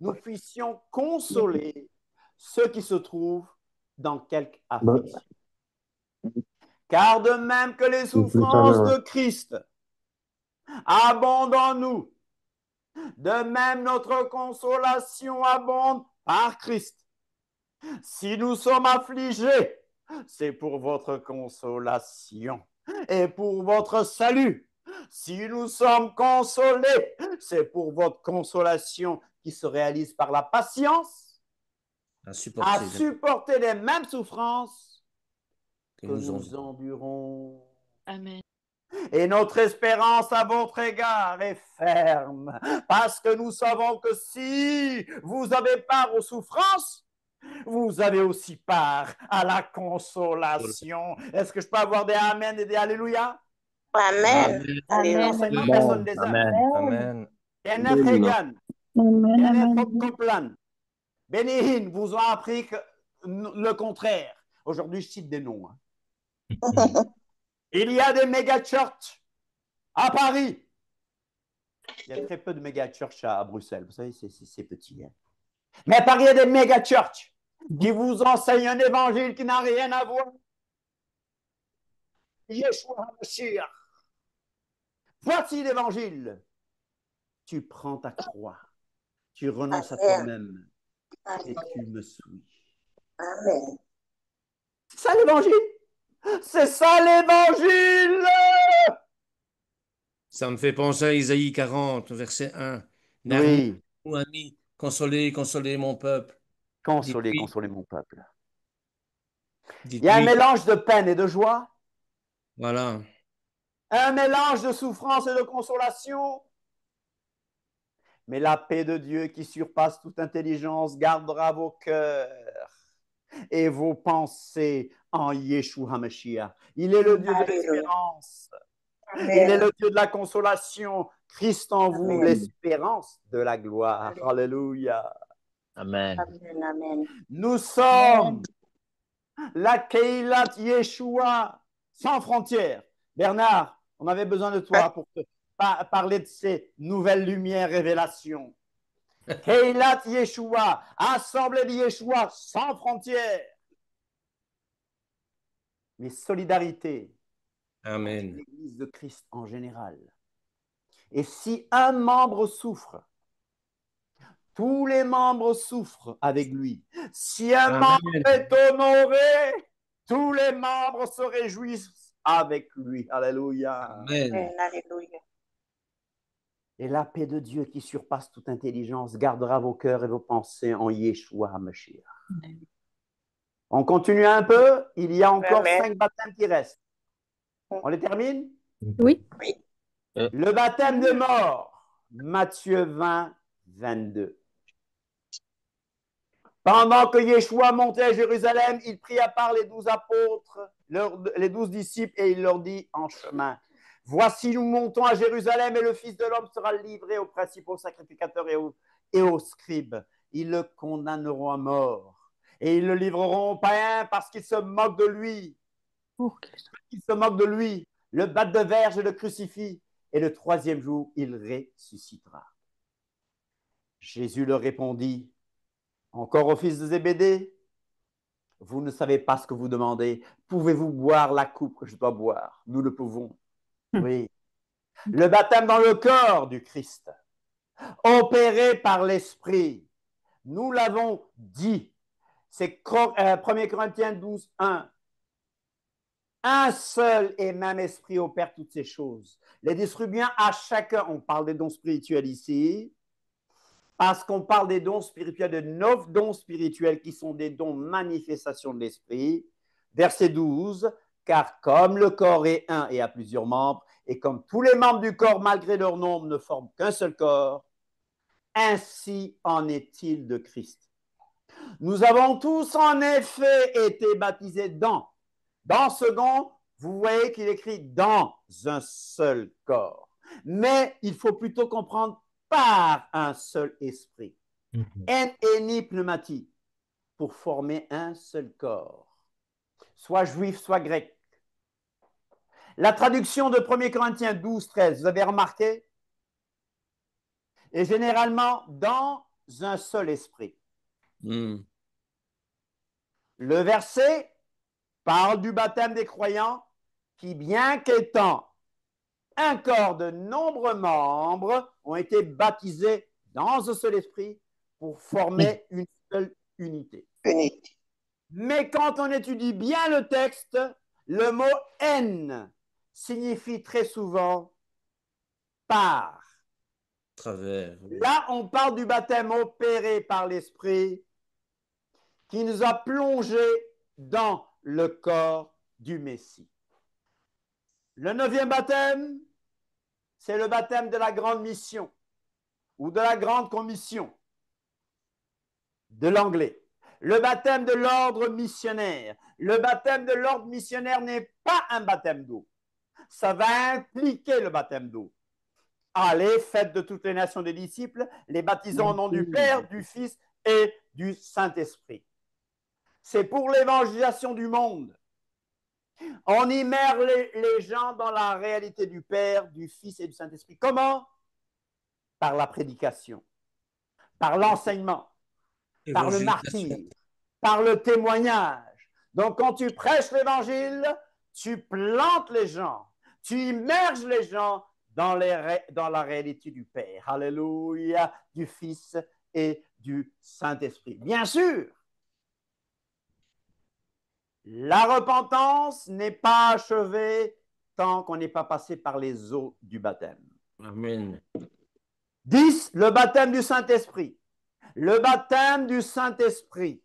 nous puissions consoler ceux qui se trouvent dans quelque affliction. Car de même que les souffrances de Christ abondent en nous, de même notre consolation abonde par Christ. Si nous sommes affligés, c'est pour votre consolation et pour votre salut. Si nous sommes consolés, c'est pour votre consolation qui se réalise par la patience, à supporter les mêmes souffrances que nous endurons. Amen. Et notre espérance à votre égard est ferme, parce que nous savons que si vous avez part aux souffrances, vous avez aussi part à la consolation. Est-ce que je peux avoir des Amen et des Alléluia? Amen. Amen. Personne des Amen. Amen. Kenneth Hagin, Kenneth Copeland, Benny Hinn vous ont appris le contraire. Aujourd'hui, je cite des noms. Il y a des méga-churches à Paris. Il y a très peu de méga-churches à Bruxelles. Vous savez, c'est petit. Hein. Mais à Paris, il y a des méga-churches qui vous enseignent un évangile qui n'a rien à voir Yeshua HaMashiach. Voici l'évangile. Tu prends ta croix, tu renonces à toi-même et tu me suis. Amen. C'est ça l'évangile. C'est ça l'évangile. Ça me fait penser à Isaïe 40, verset 1. Oui. Mon ami, consolez, consolez mon peuple. Consolez, consolez mon peuple. Il y Dites-lui. a un mélange de peine et de joie. Voilà. Un mélange de souffrance et de consolation. Mais la paix de Dieu qui surpasse toute intelligence gardera vos cœurs et vos pensées en Yeshua HaMashiach. Il est le Dieu de l'espérance. Il est le Dieu de la consolation. Christ en vous, l'espérance de la gloire. Alléluia. Amen. Amen. Amen. Nous sommes la Keilat Yeshua sans frontières. Bernard, on avait besoin de toi pour te parler de ces nouvelles lumières, révélations. Keilat Yeshua, assemblée de Yeshua sans frontières. Mais solidarité. Amen. L'Église de Christ en général. Et si un membre souffre, tous les membres souffrent avec lui. Si un membre est honoré, tous les membres se réjouissent avec lui. Alléluia. Amen. Alléluia. Et la paix de Dieu qui surpasse toute intelligence gardera vos cœurs et vos pensées en Yeshua HaMashiach. On continue un peu. Il y a encore 5 baptêmes qui restent. On les termine? Oui. Le baptême de mort, Matthieu 20, 22. Pendant que Yeshua montait à Jérusalem, il prit à part les 12 apôtres, les 12 disciples, et il leur dit en chemin, « Voici, nous montons à Jérusalem, et le Fils de l'homme sera livré aux principaux sacrificateurs et aux scribes. Ils le condamneront à mort, et ils le livreront aux païens parce qu'ils se moquent de lui. Ils se moquent de lui, le battent de verge et le crucifient, et le 3e jour, il ressuscitera. » Jésus leur répondit, encore au fils de Zébédée, vous ne savez pas ce que vous demandez. Pouvez-vous boire la coupe que je dois boire? Nous le pouvons. Oui. Le baptême dans le corps du Christ, opéré par l'Esprit. Nous l'avons dit. C'est 1 Corinthiens 12, 1. Un seul et même esprit opère toutes ces choses. Les distribuant à chacun, on parle des dons spirituels ici, parce qu'on parle des dons spirituels, de 9 dons spirituels qui sont des dons manifestations de l'esprit. Verset 12, car comme le corps est un et a plusieurs membres, et comme tous les membres du corps, malgré leur nombre, ne forment qu'un seul corps, ainsi en est-il de Christ. Nous avons tous en effet été baptisés dans second, vous voyez qu'il écrit dans un seul corps. Mais il faut plutôt comprendre par un seul esprit. En eni pneumati, pour former un seul corps, soit juif, soit grec. La traduction de 1 Corinthiens 12, 13, vous avez remarqué, est généralement dans un seul esprit. Le verset parle du baptême des croyants qui, bien qu'étant un corps de nombreux membres, ont été baptisés dans un seul esprit pour former une seule unité. Mais quand on étudie bien le texte, le mot « en » signifie très souvent « par ». Là, on parle du baptême opéré par l'Esprit qui nous a plongés dans le corps du Messie. Le 9e baptême, c'est le baptême de la grande mission ou de la grande commission de l'anglais. Le baptême de l'ordre missionnaire. Le baptême de l'ordre missionnaire n'est pas un baptême d'eau. Ça va impliquer le baptême d'eau. Allez, faites de toutes les nations des disciples, les baptisant au nom du Père, du Fils et du Saint-Esprit. C'est pour l'évangélisation du monde. On immerge les gens dans la réalité du Père, du Fils et du Saint-Esprit. Comment? Par la prédication, par l'enseignement, par le martyre, par le témoignage. Donc, quand tu prêches l'Évangile, tu plantes les gens, tu immerges les gens dans la réalité du Père. Alléluia, du Fils et du Saint-Esprit. Bien sûr, la repentance n'est pas achevée tant qu'on n'est pas passé par les eaux du baptême. Amen. 10. Le baptême du Saint-Esprit. Le baptême du Saint-Esprit.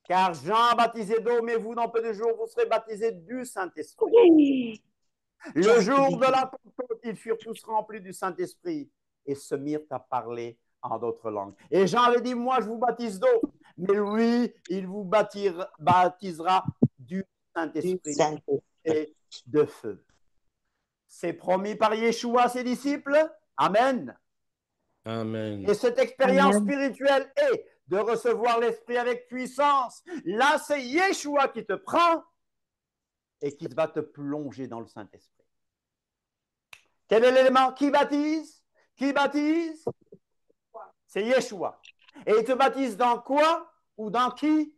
Car Jean a baptisé d'eau, mais vous, dans peu de jours, vous serez baptisés du Saint-Esprit. Le jour de la Pentecôte, ils furent tous remplis du Saint-Esprit et se mirent à parler en d'autres langues. Et Jean avait dit, moi, je vous baptise d'eau, mais lui, il vous baptisera du Saint-Esprit et de feu. C'est promis par Yeshua à ses disciples. Amen. Amen. Et cette expérience spirituelle est de recevoir l'Esprit avec puissance. Là, c'est Yeshua qui te prend et qui va te plonger dans le Saint-Esprit. Quel est l'élément? Qui baptise? Qui baptise? C'est Yeshua. Et il te baptise dans quoi? Ou dans qui?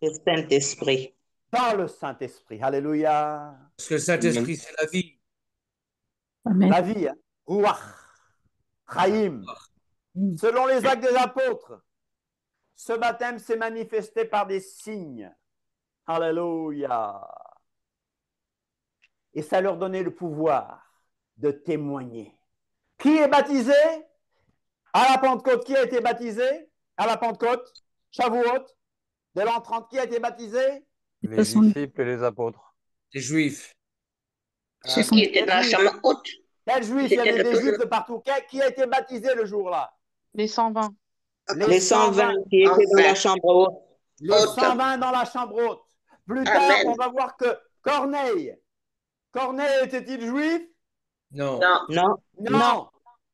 Le Saint-Esprit. Dans le Saint-Esprit. Alléluia. Parce que le Saint-Esprit, c'est la vie. Amen. La vie. Hein? Ruach. Chaim. Selon les actes des apôtres, ce baptême s'est manifesté par des signes. Alléluia. Et ça leur donnait le pouvoir de témoigner. Qui est baptisé à la Pentecôte? Qui a été baptisé à la Pentecôte? Shavuot, de l'an 30, qui a été baptisé? Les disciples et les apôtres. Les Juifs. Ceux qui étaient dans la chambre haute. Quels Juifs? Il y avait des Juifs de partout. Qui a été baptisé le jour-là? Les 120. Les 120 qui étaient dans la chambre haute. Les 120 dans la chambre haute. Plus tard, on va voir que Corneille était-il juif? Non. Non.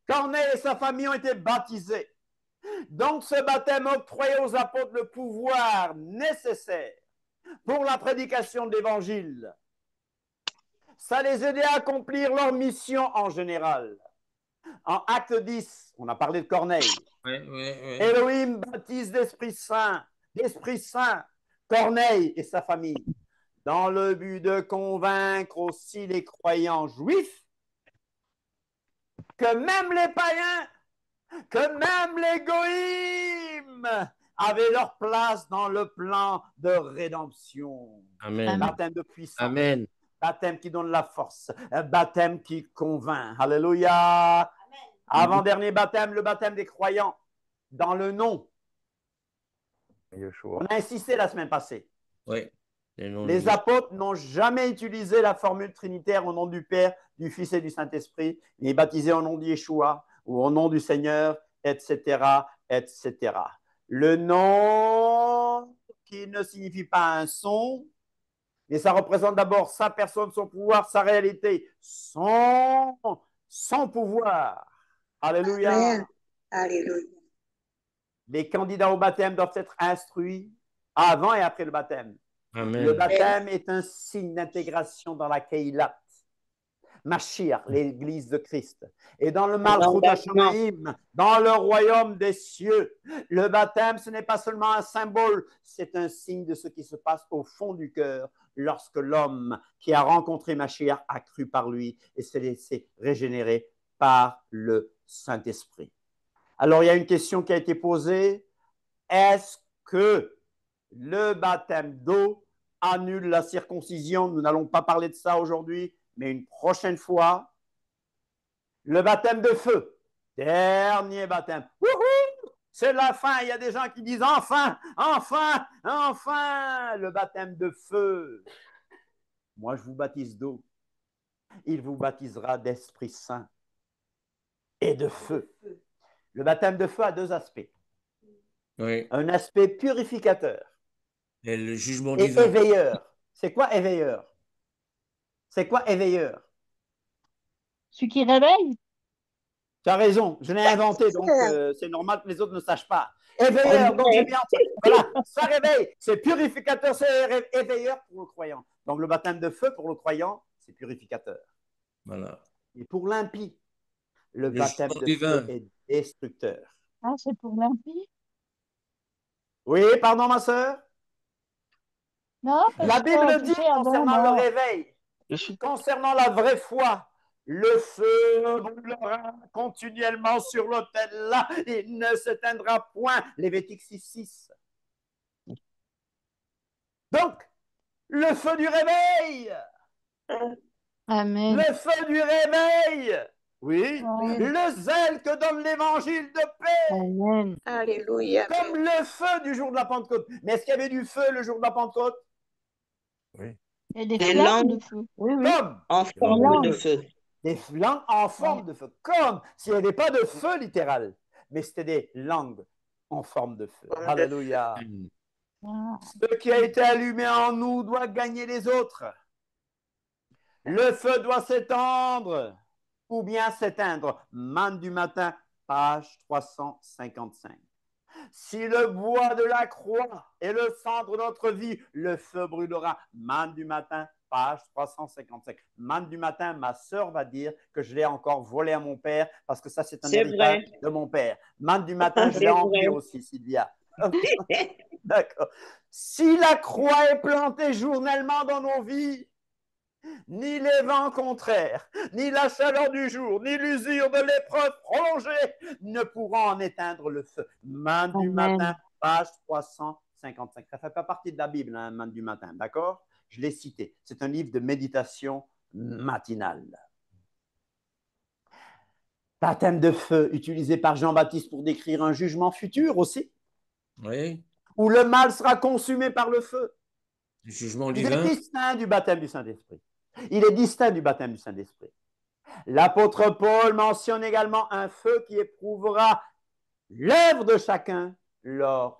Corneille et sa famille ont été baptisés. Donc, ce baptême octroyait aux apôtres le pouvoir nécessaire pour la prédication de l'Évangile. Ça les aidait à accomplir leur mission en général. En Acte 10, on a parlé de Corneille. Elohim baptise d'Esprit Saint, Corneille et sa famille, dans le but de convaincre aussi les croyants juifs que même les païens, que même les goïms avaient leur place dans le plan de rédemption. Amen. Baptême de puissance. Amen. Baptême qui donne la force. Un baptême qui convainc. Alléluia. Avant-dernier baptême, le baptême des croyants dans le nom. Yeshua. On a insisté la semaine passée. Oui. Les apôtres n'ont jamais utilisé la formule trinitaire au nom du Père, du Fils et du Saint-Esprit, mais baptisé au nom de Yeshua ou au nom du Seigneur, etc., etc. Le nom qui ne signifie pas un son, mais ça représente d'abord sa personne, son pouvoir, sa réalité, son pouvoir. Alléluia. Amen. Alléluia. Les candidats au baptême doivent être instruits avant et après le baptême. Amen. Le baptême est un signe d'intégration dans la Keilat, Mashiach, l'église de Christ. Et dans le Malchut HaShamayim, dans le royaume des cieux, le baptême, ce n'est pas seulement un symbole, c'est un signe de ce qui se passe au fond du cœur lorsque l'homme qui a rencontré Mashiach a cru par lui et s'est laissé régénérer par le Saint-Esprit. Alors, il y a une question qui a été posée. Est-ce que le baptême d'eau annule la circoncision? Nous n'allons pas parler de ça aujourd'hui, mais une prochaine fois. Le baptême de feu, dernier baptême. Wouhou! C'est la fin. Il y a des gens qui disent enfin, enfin, enfin, le baptême de feu. Moi, je vous baptise d'eau. Il vous baptisera d'Esprit Saint et de feu. Le baptême de feu a deux aspects. Oui. Un aspect purificateur et le jugement et divin. Éveilleur. C'est quoi éveilleur? C'est quoi éveilleur? Celui qui réveille? Tu as raison, je l'ai inventé, donc c'est normal que les autres ne sachent pas. Éveilleur, donc j'ai bien entendu. Voilà, ça réveille, c'est purificateur, c'est éveilleur pour le croyant. Donc le baptême de feu pour le croyant, c'est purificateur. Voilà. Et pour l'impie, le baptême de feu est destructeur. Ah, c'est pour l'impie? Oui, pardon ma sœur? Non, parce La que, Bible tu dit sais, avant, concernant le moi, réveil, concernant la vraie foi, le feu brûlera continuellement sur l'autel là, il ne s'éteindra point. Lévitique 6.6. Donc, le feu du réveil. Amen. Le feu du réveil. Oui. ouais. Le zèle que donne l'évangile de paix. Amen. Alléluia. Comme le feu du jour de la Pentecôte. Mais est-ce qu'il y avait du feu le jour de la Pentecôte? Oui. Il y a des Des flammes de langues feu. Oui, oui. Comme en Des forme de langues. feu. des langues en forme de feu. Comme s'il n'y avait pas de feu littéral, mais c'était des langues en forme de feu. Forme de feu. Alléluia. Ah. Ce qui a été allumé en nous doit gagner les autres. Le feu doit s'étendre ou bien s'éteindre. Manne du matin, page 355. Si le bois de la croix est le centre de notre vie, le feu brûlera. Manne du matin, page 355. Manne du matin, ma sœur va dire que je l'ai encore volé à mon père parce que ça, c'est un C'est héritage vrai. de mon père. Manne du matin, je l'ai C'est envié vrai. aussi, Sylvia. D'accord. Si la croix est plantée journellement dans nos vies, ni les vents contraires, ni la chaleur du jour, ni l'usure de l'épreuve prolongée ne pourront en éteindre le feu. Manne du matin, page 355. Ça ne fait pas partie de la Bible, hein, Manne du matin, d'accord? Je l'ai cité. C'est un livre de méditation matinale. Baptême de feu utilisé par Jean-Baptiste pour décrire un jugement futur aussi. Oui. Où le mal sera consumé par le feu. Le jugement Il divin. est distinct du baptême du Saint-Esprit. Il est distinct du baptême du Saint-Esprit. L'apôtre Paul mentionne également un feu qui éprouvera l'œuvre de chacun lors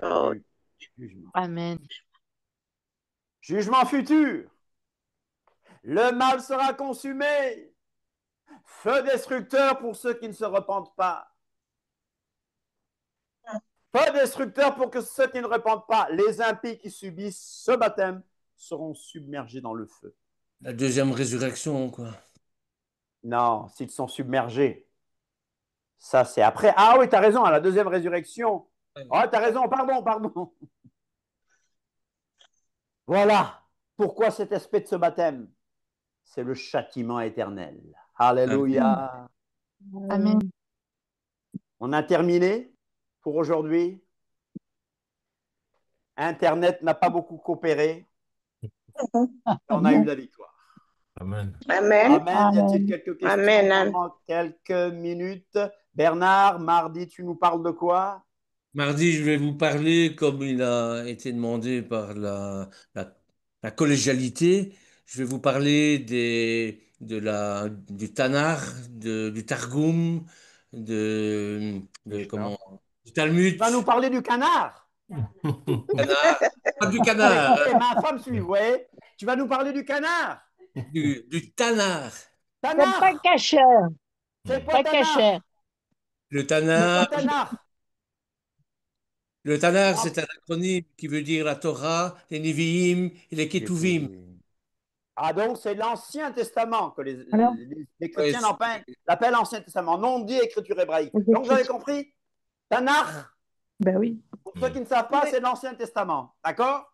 du jugement. Amen. Jugement futur. Le mal sera consumé. Feu destructeur pour ceux qui ne se repentent pas. Feu destructeur pour que ceux qui ne repentent pas. Les impies qui subissent ce baptême seront submergés dans le feu. La deuxième résurrection, quoi. Non, s'ils sont submergés. Ça, c'est après. Ah oui, tu as raison, à la deuxième résurrection. Ah, tu as raison, pardon. Voilà pourquoi cet aspect de ce baptême. C'est le châtiment éternel. Alléluia. Amen. On a terminé pour aujourd'hui. Internet n'a pas beaucoup coopéré. On a eu la victoire. Amen. Amen. Amen. Y a-t-il quelques questions? Amen. Pendant quelques minutes. Bernard, mardi, tu nous parles de quoi? Mardi, je vais vous parler, comme il a été demandé par la collégialité, je vais vous parler du Tanar, du Targum, comment, du Talmud. Tu vas nous parler du canard. Canard, pas du canard, Écoutez, ma femme suit, vous voyez. Tu vas nous parler du canard. du Tanar. C'est pas cacheur. C'est quoi Pas Tanar? cacheur. Le C'est Tanar, quoi Tanar? le Tanar, c'est un acronyme qui veut dire la Torah, les Nevi'im et les Ketuvim. Ah, donc c'est l'Ancien Testament que Alors les chrétiens Ouais, l'appellent l'Ancien Testament, non dit écriture hébraïque. Donc vous avez compris? Tanakh, Ben oui. pour ceux qui ne savent pas, c'est l'Ancien Testament. D'accord?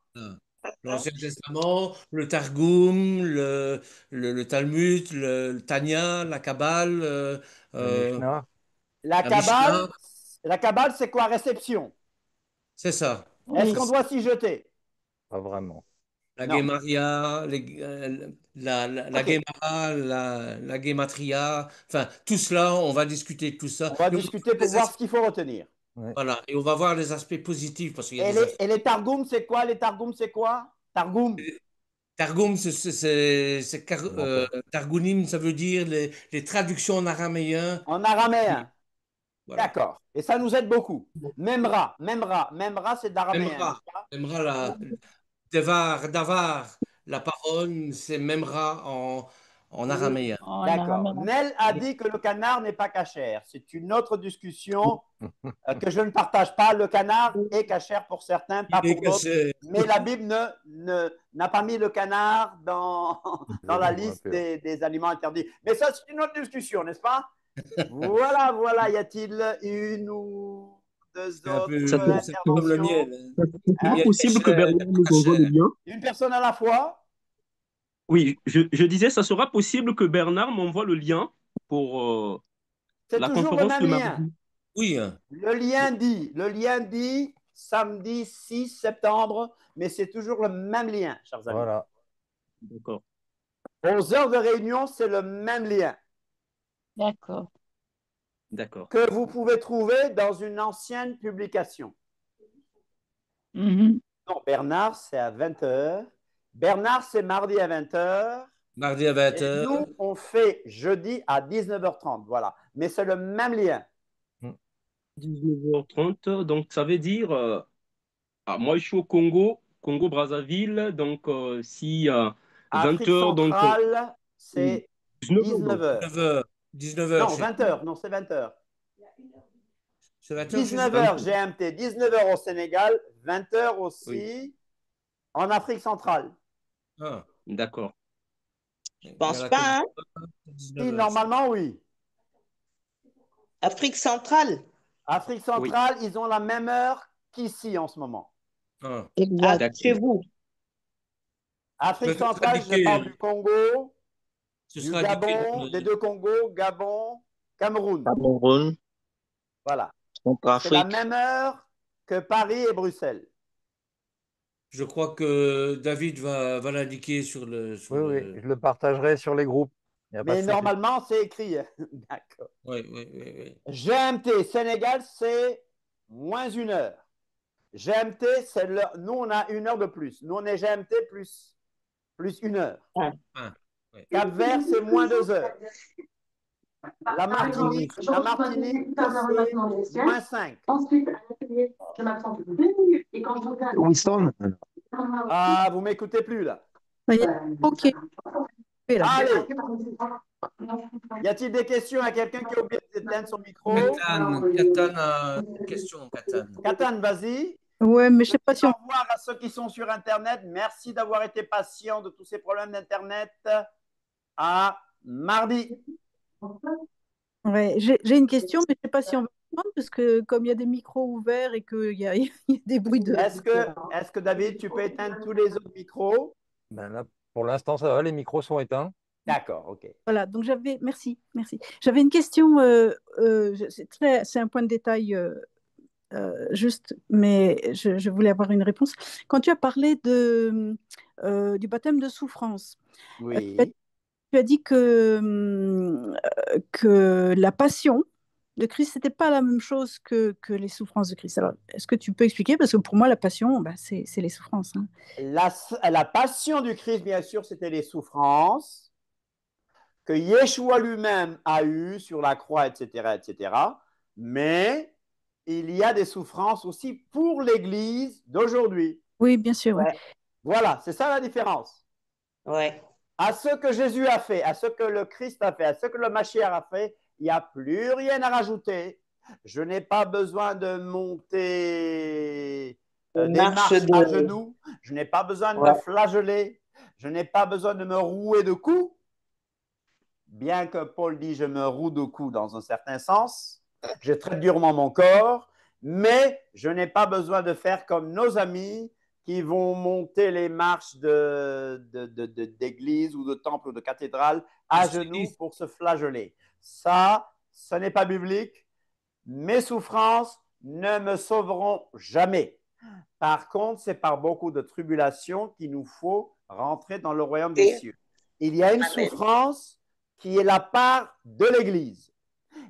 L'Ancien Testament, le Targum, le Talmud, le Tanya, la Kabbale, La Mishnah. Kabbale, c'est quoi? Réception. C'est ça. Est-ce qu'on doit s'y jeter? Pas vraiment. La Non. Gemaria, la Gemara, la Gematria, enfin, tout cela, on va discuter de tout ça. On va discuter pour voir ce qu'il faut retenir. Voilà, et on va voir les aspects positifs, parce qu'il y a Et des aspects. les Targum, c'est quoi? Les Targum, c'est quoi? Targum. Targum, Targunim, ça veut dire les traductions en araméen. En araméen. Voilà. D'accord. Et ça nous aide beaucoup. Memra, c'est d'araméen. Memra, davar, la parole, c'est memra en araméen. D'accord. Nel a dit que le canard n'est pas cachère. C'est une autre discussion que je ne partage pas. Le canard est cachère pour certains, pas pour d'autres. Mais la Bible n'a pas mis le canard dans la liste des aliments interdits. Mais ça, c'est une autre discussion, n'est-ce pas? Voilà. Y a-t-il une ou Deux C'est un autres peu, Ça te- c'est comme le interventions. miel. C'est pas Hein? possible que Bernard nous envoie le lien. Une personne à la fois? Oui, je disais, ça sera possible que Bernard m'envoie le lien pour C'est la toujours le conférence même de lien. mardi. Oui, hein. Le lien dit samedi 6 septembre, mais c'est toujours le même lien, chers amis. Voilà. D'accord. Aux heures de réunion, c'est le même lien D'accord. D'accord. que vous pouvez trouver dans une ancienne publication. Mhm. Non, Bernard, c'est à 20h. Bernard, c'est mardi à 20h. Mardi à Et 20h. nous, on fait jeudi à 19h30. Voilà. Mais c'est le même lien. 19h30, donc ça veut dire, moi je suis au Congo, Congo-Brazzaville, donc si 20 Afrique heures, donc centrale, c'est 19h. 19h. 19h Non, chez 20h. Non, c'est 20h. C'est 20h chez 19h GMT, 19h au Sénégal, 20h aussi en Afrique centrale. Ah, D'accord. Je pense pas, hein? Si, normalement, oui. Afrique centrale. Afrique centrale, ils ont la même heure qu'ici en ce moment. Ah. Exact. Chez vous. Afrique Ce sera centrale, je indiqué. parle du Congo, Ce du sera indiqué dans Gabon, le- des deux Congos, Gabon, Cameroun. Cameroun, Voilà. C'est la Centrafrique. même heure que Paris et Bruxelles. Je crois que David va l'indiquer sur le. Oui, oui, je le partagerai sur les groupes. Il y a pas de Mais souci. normalement, c'est écrit. D'accord. Oui, oui, oui, oui. GMT, Sénégal, c'est moins 1 heure. GMT, c'est l'heure. Nous, on a 1 heure de plus. Nous, on est GMT plus 1 heure. Ah, oui. Cap-Vert, c'est moins 2 heures. La Martinique, c'est moins 5. Ensuite, à l'atelier, je m'absente 2 minutes. Et quand je regarde. Winston, Ah, vous m'écoutez plus là. Ok. Allez. Y a-t-il des questions à quelqu'un qui a oublié d'éteindre son micro? Katan a une question, Katan. Katan, vas-y. Ouais, mais je sais pas si on. Au revoir à ceux qui sont sur Internet. Merci d'avoir été patient de tous ces problèmes d'Internet. À mardi. Ouais, j'ai une question, mais je ne sais pas si on va répondre, parce que comme il y a des micros ouverts et qu'il y a, il y a des bruits de. Est-ce que David, tu peux éteindre tous les autres micros? Ben là, pour l'instant, ça va, les micros sont éteints. D'accord, ok. Voilà, donc merci. J'avais une question, c'est un point de détail juste, mais je voulais avoir une réponse. Quand tu as parlé du baptême de souffrance, oui. Tu as dit que la passion de Christ, ce n'était pas la même chose que les souffrances de Christ. Alors, est-ce que tu peux expliquer? Parce que pour moi, la passion, bah, c'est les souffrances. Hein. La passion du Christ, bien sûr, c'était les souffrances que Yeshua lui-même a eues sur la croix, etc., etc. Mais il y a des souffrances aussi pour l'Église d'aujourd'hui. Oui, bien sûr. Ouais. Voilà, c'est ça la différence. Ouais. À ce que Jésus a fait, à ce que le Christ a fait, à ce que le Mashiach a fait, il n'y a plus rien à rajouter. Je n'ai pas besoin de monter des marches à genoux. Je n'ai pas besoin de me flageller. Je n'ai pas besoin de me rouer de coups. Bien que Paul dit je me roue de coups dans un certain sens. Je traite durement mon corps. Mais je n'ai pas besoin de faire comme nos amis qui vont monter les marches d'église ou de temple ou de cathédrale à genoux pour se flageller. Ça, ce n'est pas biblique. Mes souffrances ne me sauveront jamais. Par contre, c'est par beaucoup de tribulations qu'il nous faut rentrer dans le royaume des cieux. Il y a une souffrance qui est la part de l'Église.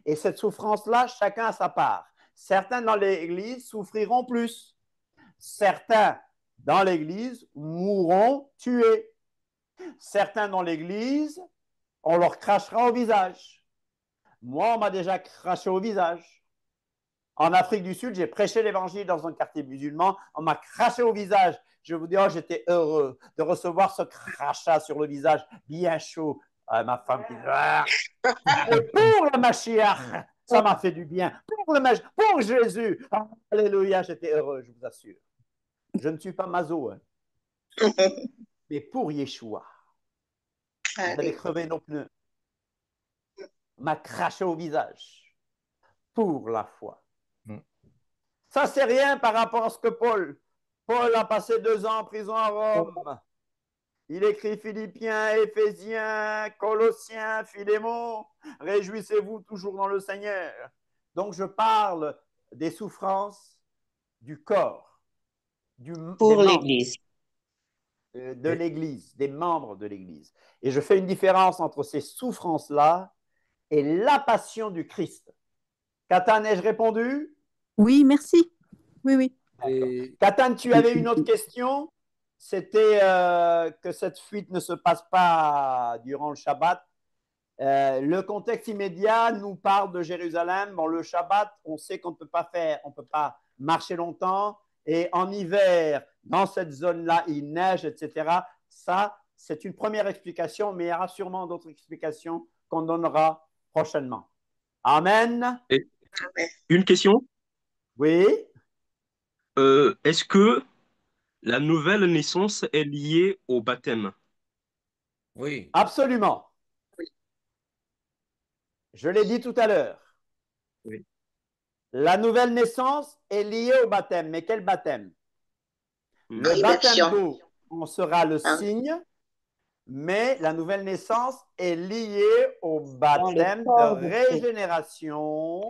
Et cette souffrance-là, chacun a sa part. Certains dans l'Église souffriront plus. Certains dans l'Église mourront tués. Certains dans l'Église, on leur crachera au visage. Moi, on m'a déjà craché au visage. En Afrique du Sud, j'ai prêché l'Évangile dans un quartier musulman. On m'a craché au visage. Je vous dis, oh, j'étais heureux de recevoir ce crachat sur le visage, bien chaud. Ma femme qui dit, ah. Et pour le Mashiach, ça m'a fait du bien. Pour Jésus, alléluia, j'étais heureux, je vous assure. Je ne suis pas maso, hein. Mais pour Yeshua, vous allez crever nos pneus. On m'a craché au visage pour la foi. Ça, c'est rien par rapport à ce que Paul a passé 2 ans en prison à Rome. Il écrit Philippiens, Éphésiens, Colossiens, Philémon. Réjouissez-vous toujours dans le Seigneur. Donc, je parle des souffrances du corps, pour l'Église. De l'Église, des membres de l'Église. Et je fais une différence entre ces souffrances-là et la passion du Christ. Catane, ai-je répondu? Oui, merci. Oui, oui. Catane, tu avais une autre question? C'était que cette fuite ne se passe pas durant le Shabbat. Le contexte immédiat nous parle de Jérusalem. Bon, le Shabbat, on sait qu'on ne peut pas marcher longtemps. Et en hiver, dans cette zone-là, il neige, etc. Ça, c'est une première explication, mais il y aura sûrement d'autres explications qu'on donnera prochainement. Amen. Et une question? Oui. Est-ce que la nouvelle naissance est liée au baptême? Oui. Absolument. Je l'ai dit tout à l'heure. Oui. La nouvelle naissance est liée au baptême. Mais quel baptême? Le baptême d'eau en sera le signe, mais la nouvelle naissance est liée au baptême de régénération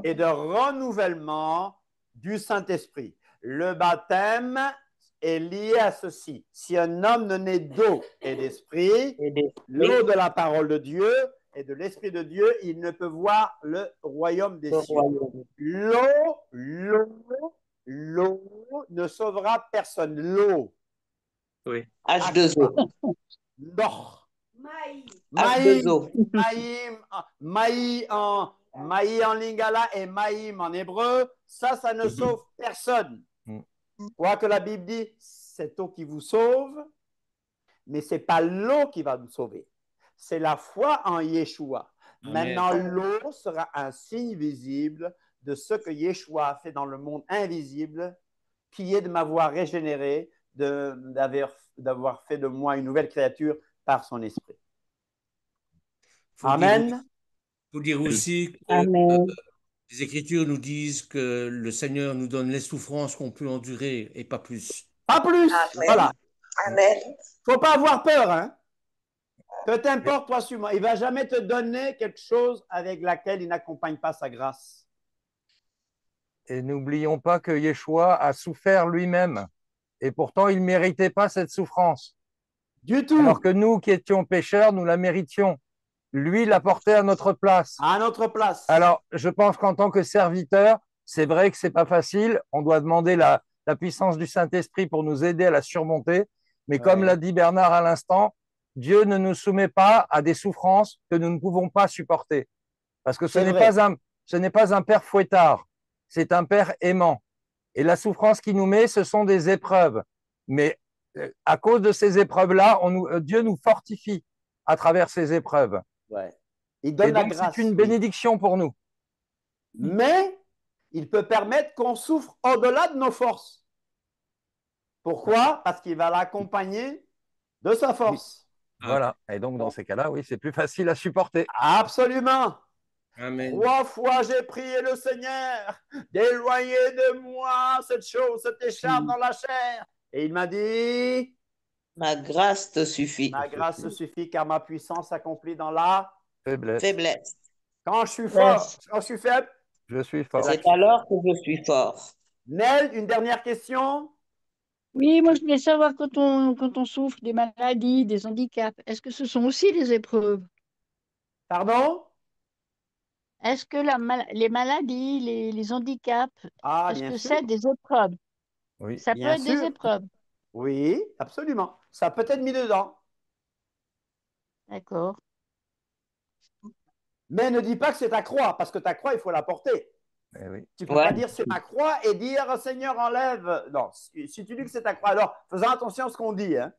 et de renouvellement du Saint-Esprit. Le baptême est lié à ceci. Si un homme ne naît d'eau et d'esprit, l'eau de la parole de Dieu et de l'Esprit de Dieu, il ne peut voir le royaume des cieux. L'eau ne sauvera personne. L'eau. Oui. H2O. Non. H2O. Maï en lingala et maïm en hébreu, ça ne sauve personne. Quoi que la Bible dit, c'est eau qui vous sauve, mais ce n'est pas l'eau qui va nous sauver. C'est la foi en Yeshua. Amen. Maintenant, l'eau sera un signe visible de ce que Yeshua a fait dans le monde invisible, qui est de m'avoir régénéré, d'avoir fait de moi une nouvelle créature par son esprit. Amen. Il faut dire aussi que les Écritures nous disent que le Seigneur nous donne les souffrances qu'on peut endurer et pas plus. Pas plus. Amen. Voilà. Amen. Il ne faut pas avoir peur. Hein? Que t'importe, toi, suis-moi. Il ne va jamais te donner quelque chose avec laquelle il n'accompagne pas sa grâce. Et n'oublions pas que Yeshua a souffert lui-même. Et pourtant, il ne méritait pas cette souffrance. Du tout. Alors que nous, qui étions pécheurs, nous la méritions. Lui l'a portée à notre place. À notre place. Alors, je pense qu'en tant que serviteur, c'est vrai que ce n'est pas facile. On doit demander la puissance du Saint-Esprit pour nous aider à la surmonter. Mais comme l'a dit Bernard à l'instant, Dieu ne nous soumet pas à des souffrances que nous ne pouvons pas supporter. Parce que ce n'est pas un père fouettard, c'est un père aimant. Et la souffrance qu'il nous met, ce sont des épreuves. Mais à cause de ces épreuves-là, Dieu nous fortifie à travers ces épreuves. Ouais. Il donne la grâce. C'est une bénédiction pour nous. Mais il peut permettre qu'on souffre au-delà de nos forces. Pourquoi? Parce qu'il va l'accompagner de sa force. Voilà. Et donc, dans ces cas-là, oui, c'est plus facile à supporter. Absolument. Amen. 3 fois j'ai prié le Seigneur d'éloigner de moi cette chose, cette écharpe dans la chair. Et il m'a dit, ma grâce te suffit. Ma grâce te suffit car ma puissance s'accomplit dans la faiblesse. Quand je suis fort, quand je suis faible, je suis fort. C'est alors que je suis fort. Nel, une dernière question? Oui, moi je voulais savoir quand on souffre des maladies, des handicaps, est-ce que ce sont aussi des épreuves? Pardon? Est-ce que les maladies, les handicaps, est-ce que c'est des épreuves? Oui, ça peut être des épreuves. Oui, absolument. Ça peut être mis dedans. D'accord. Mais ne dis pas que c'est ta croix, parce que ta croix, il faut la porter. Oui. Tu ne peux pas dire c'est ma croix et dire Seigneur, enlève. Non, si tu dis que c'est ta croix, alors faisons attention à ce qu'on dit. Hein.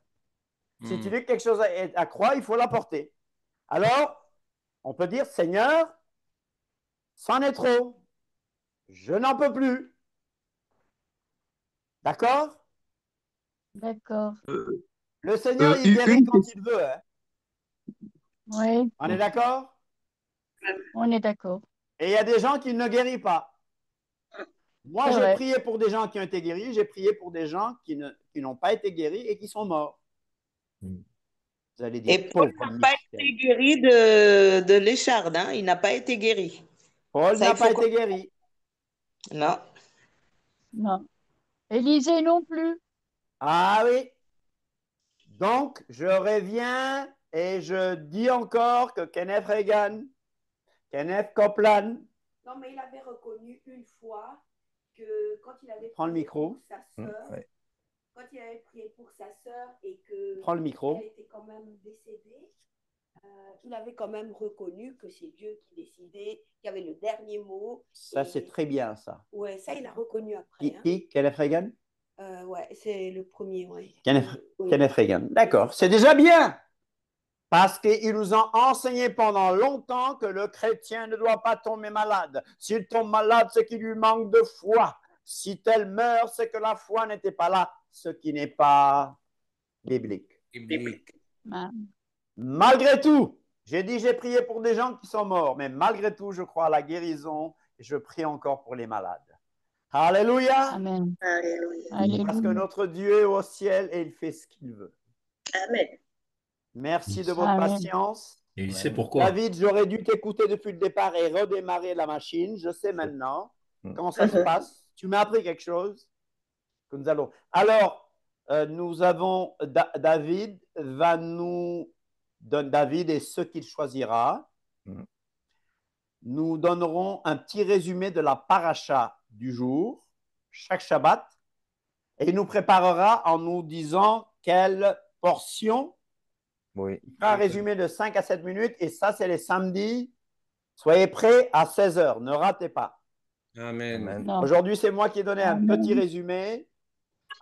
Si tu dis que quelque chose est ta croix, il faut la porter. Alors, on peut dire Seigneur, c'en est trop. Je n'en peux plus. D'accord? D'accord. Le Seigneur, il guérit quand il veut. Hein. Oui. On est d'accord? On est d'accord. Et il y a des gens qui ne guérissent pas. Moi, C'est j'ai vrai. prié pour des gens qui ont été guéris, j'ai prié pour des gens qui n'ont pas été guéris et qui sont morts. Vous allez dire, Et Paul pauvre n'a pas Michel. été guéri de l'écharde, hein? Il n'a pas été guéri. Paul Ça, n'a il faut pas été guéri. Non. Non. Élisée non plus. Ah oui. Donc, je reviens et je dis encore que Kenneth Reagan, Kenneth Copeland. Non, mais il avait reconnu une fois que quand il avait Prends le prié micro. pour sa sœur, Ouais. quand il avait prié pour sa sœur et que Prends le micro. elle était quand même décédée, il avait quand même reconnu que c'est Dieu qui décidait, qui avait le dernier mot. Ça, c'est très bien, ça. Ouais, ça, il a reconnu après. Qui? Kenneth Reagan? Ouais, c'est le premier, ouais. Kenneth, Oui. Kenneth Reagan. D'accord. C'est déjà bien. Parce qu'ils nous ont enseigné pendant longtemps que le chrétien ne doit pas tomber malade. S'il tombe malade, c'est qu'il lui manque de foi. Si tel meurt, c'est que la foi n'était pas là, ce qui n'est pas biblique. Malgré tout, j'ai prié pour des gens qui sont morts, mais malgré tout, je crois à la guérison et je prie encore pour les malades. Alléluia. Amen. Alléluia. Parce que notre Dieu est au ciel et il fait ce qu'il veut. Amen. Merci de votre Amen. patience. Et il sait pourquoi. David, j'aurais dû t'écouter depuis le départ et redémarrer la machine. Je sais maintenant comment ça se passe. Tu m'as appris quelque chose que nous allons. Alors, nous avons David va nous donner David et ce qu'il choisira. Nous donnerons un petit résumé de la paracha du jour, chaque Shabbat, et il nous préparera en nous disant quelle portion. Oui. Il fera un résumé de 5 à 7 minutes et ça, c'est les samedis. Soyez prêts à 16 heures, ne ratez pas. Amen. Aujourd'hui, c'est moi qui ai donné un petit résumé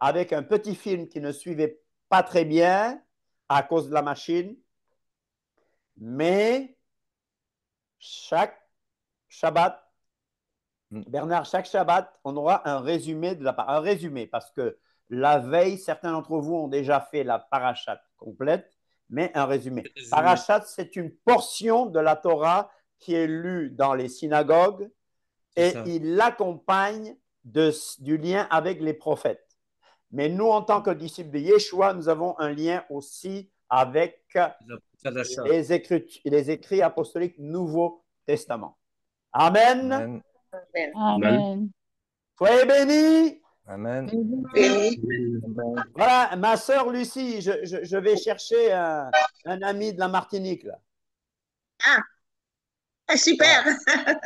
avec un petit film qui ne suivait pas très bien à cause de la machine. Mais chaque Shabbat, Bernard, chaque Shabbat, on aura un résumé un résumé parce que la veille, certains d'entre vous ont déjà fait la parachat complète, mais un résumé. Parachat, c'est une portion de la Torah qui est lue dans les synagogues et il l'accompagne du lien avec les prophètes. Mais nous, en tant que disciples de Yeshua, nous avons un lien aussi avec les écrits apostoliques Nouveau Testament. Amen. Amen. Amen. Soyez bénis. Amen. Voilà, ma sœur Lucie, je vais chercher un ami de la Martinique. Là. Ah, super.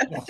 Voilà.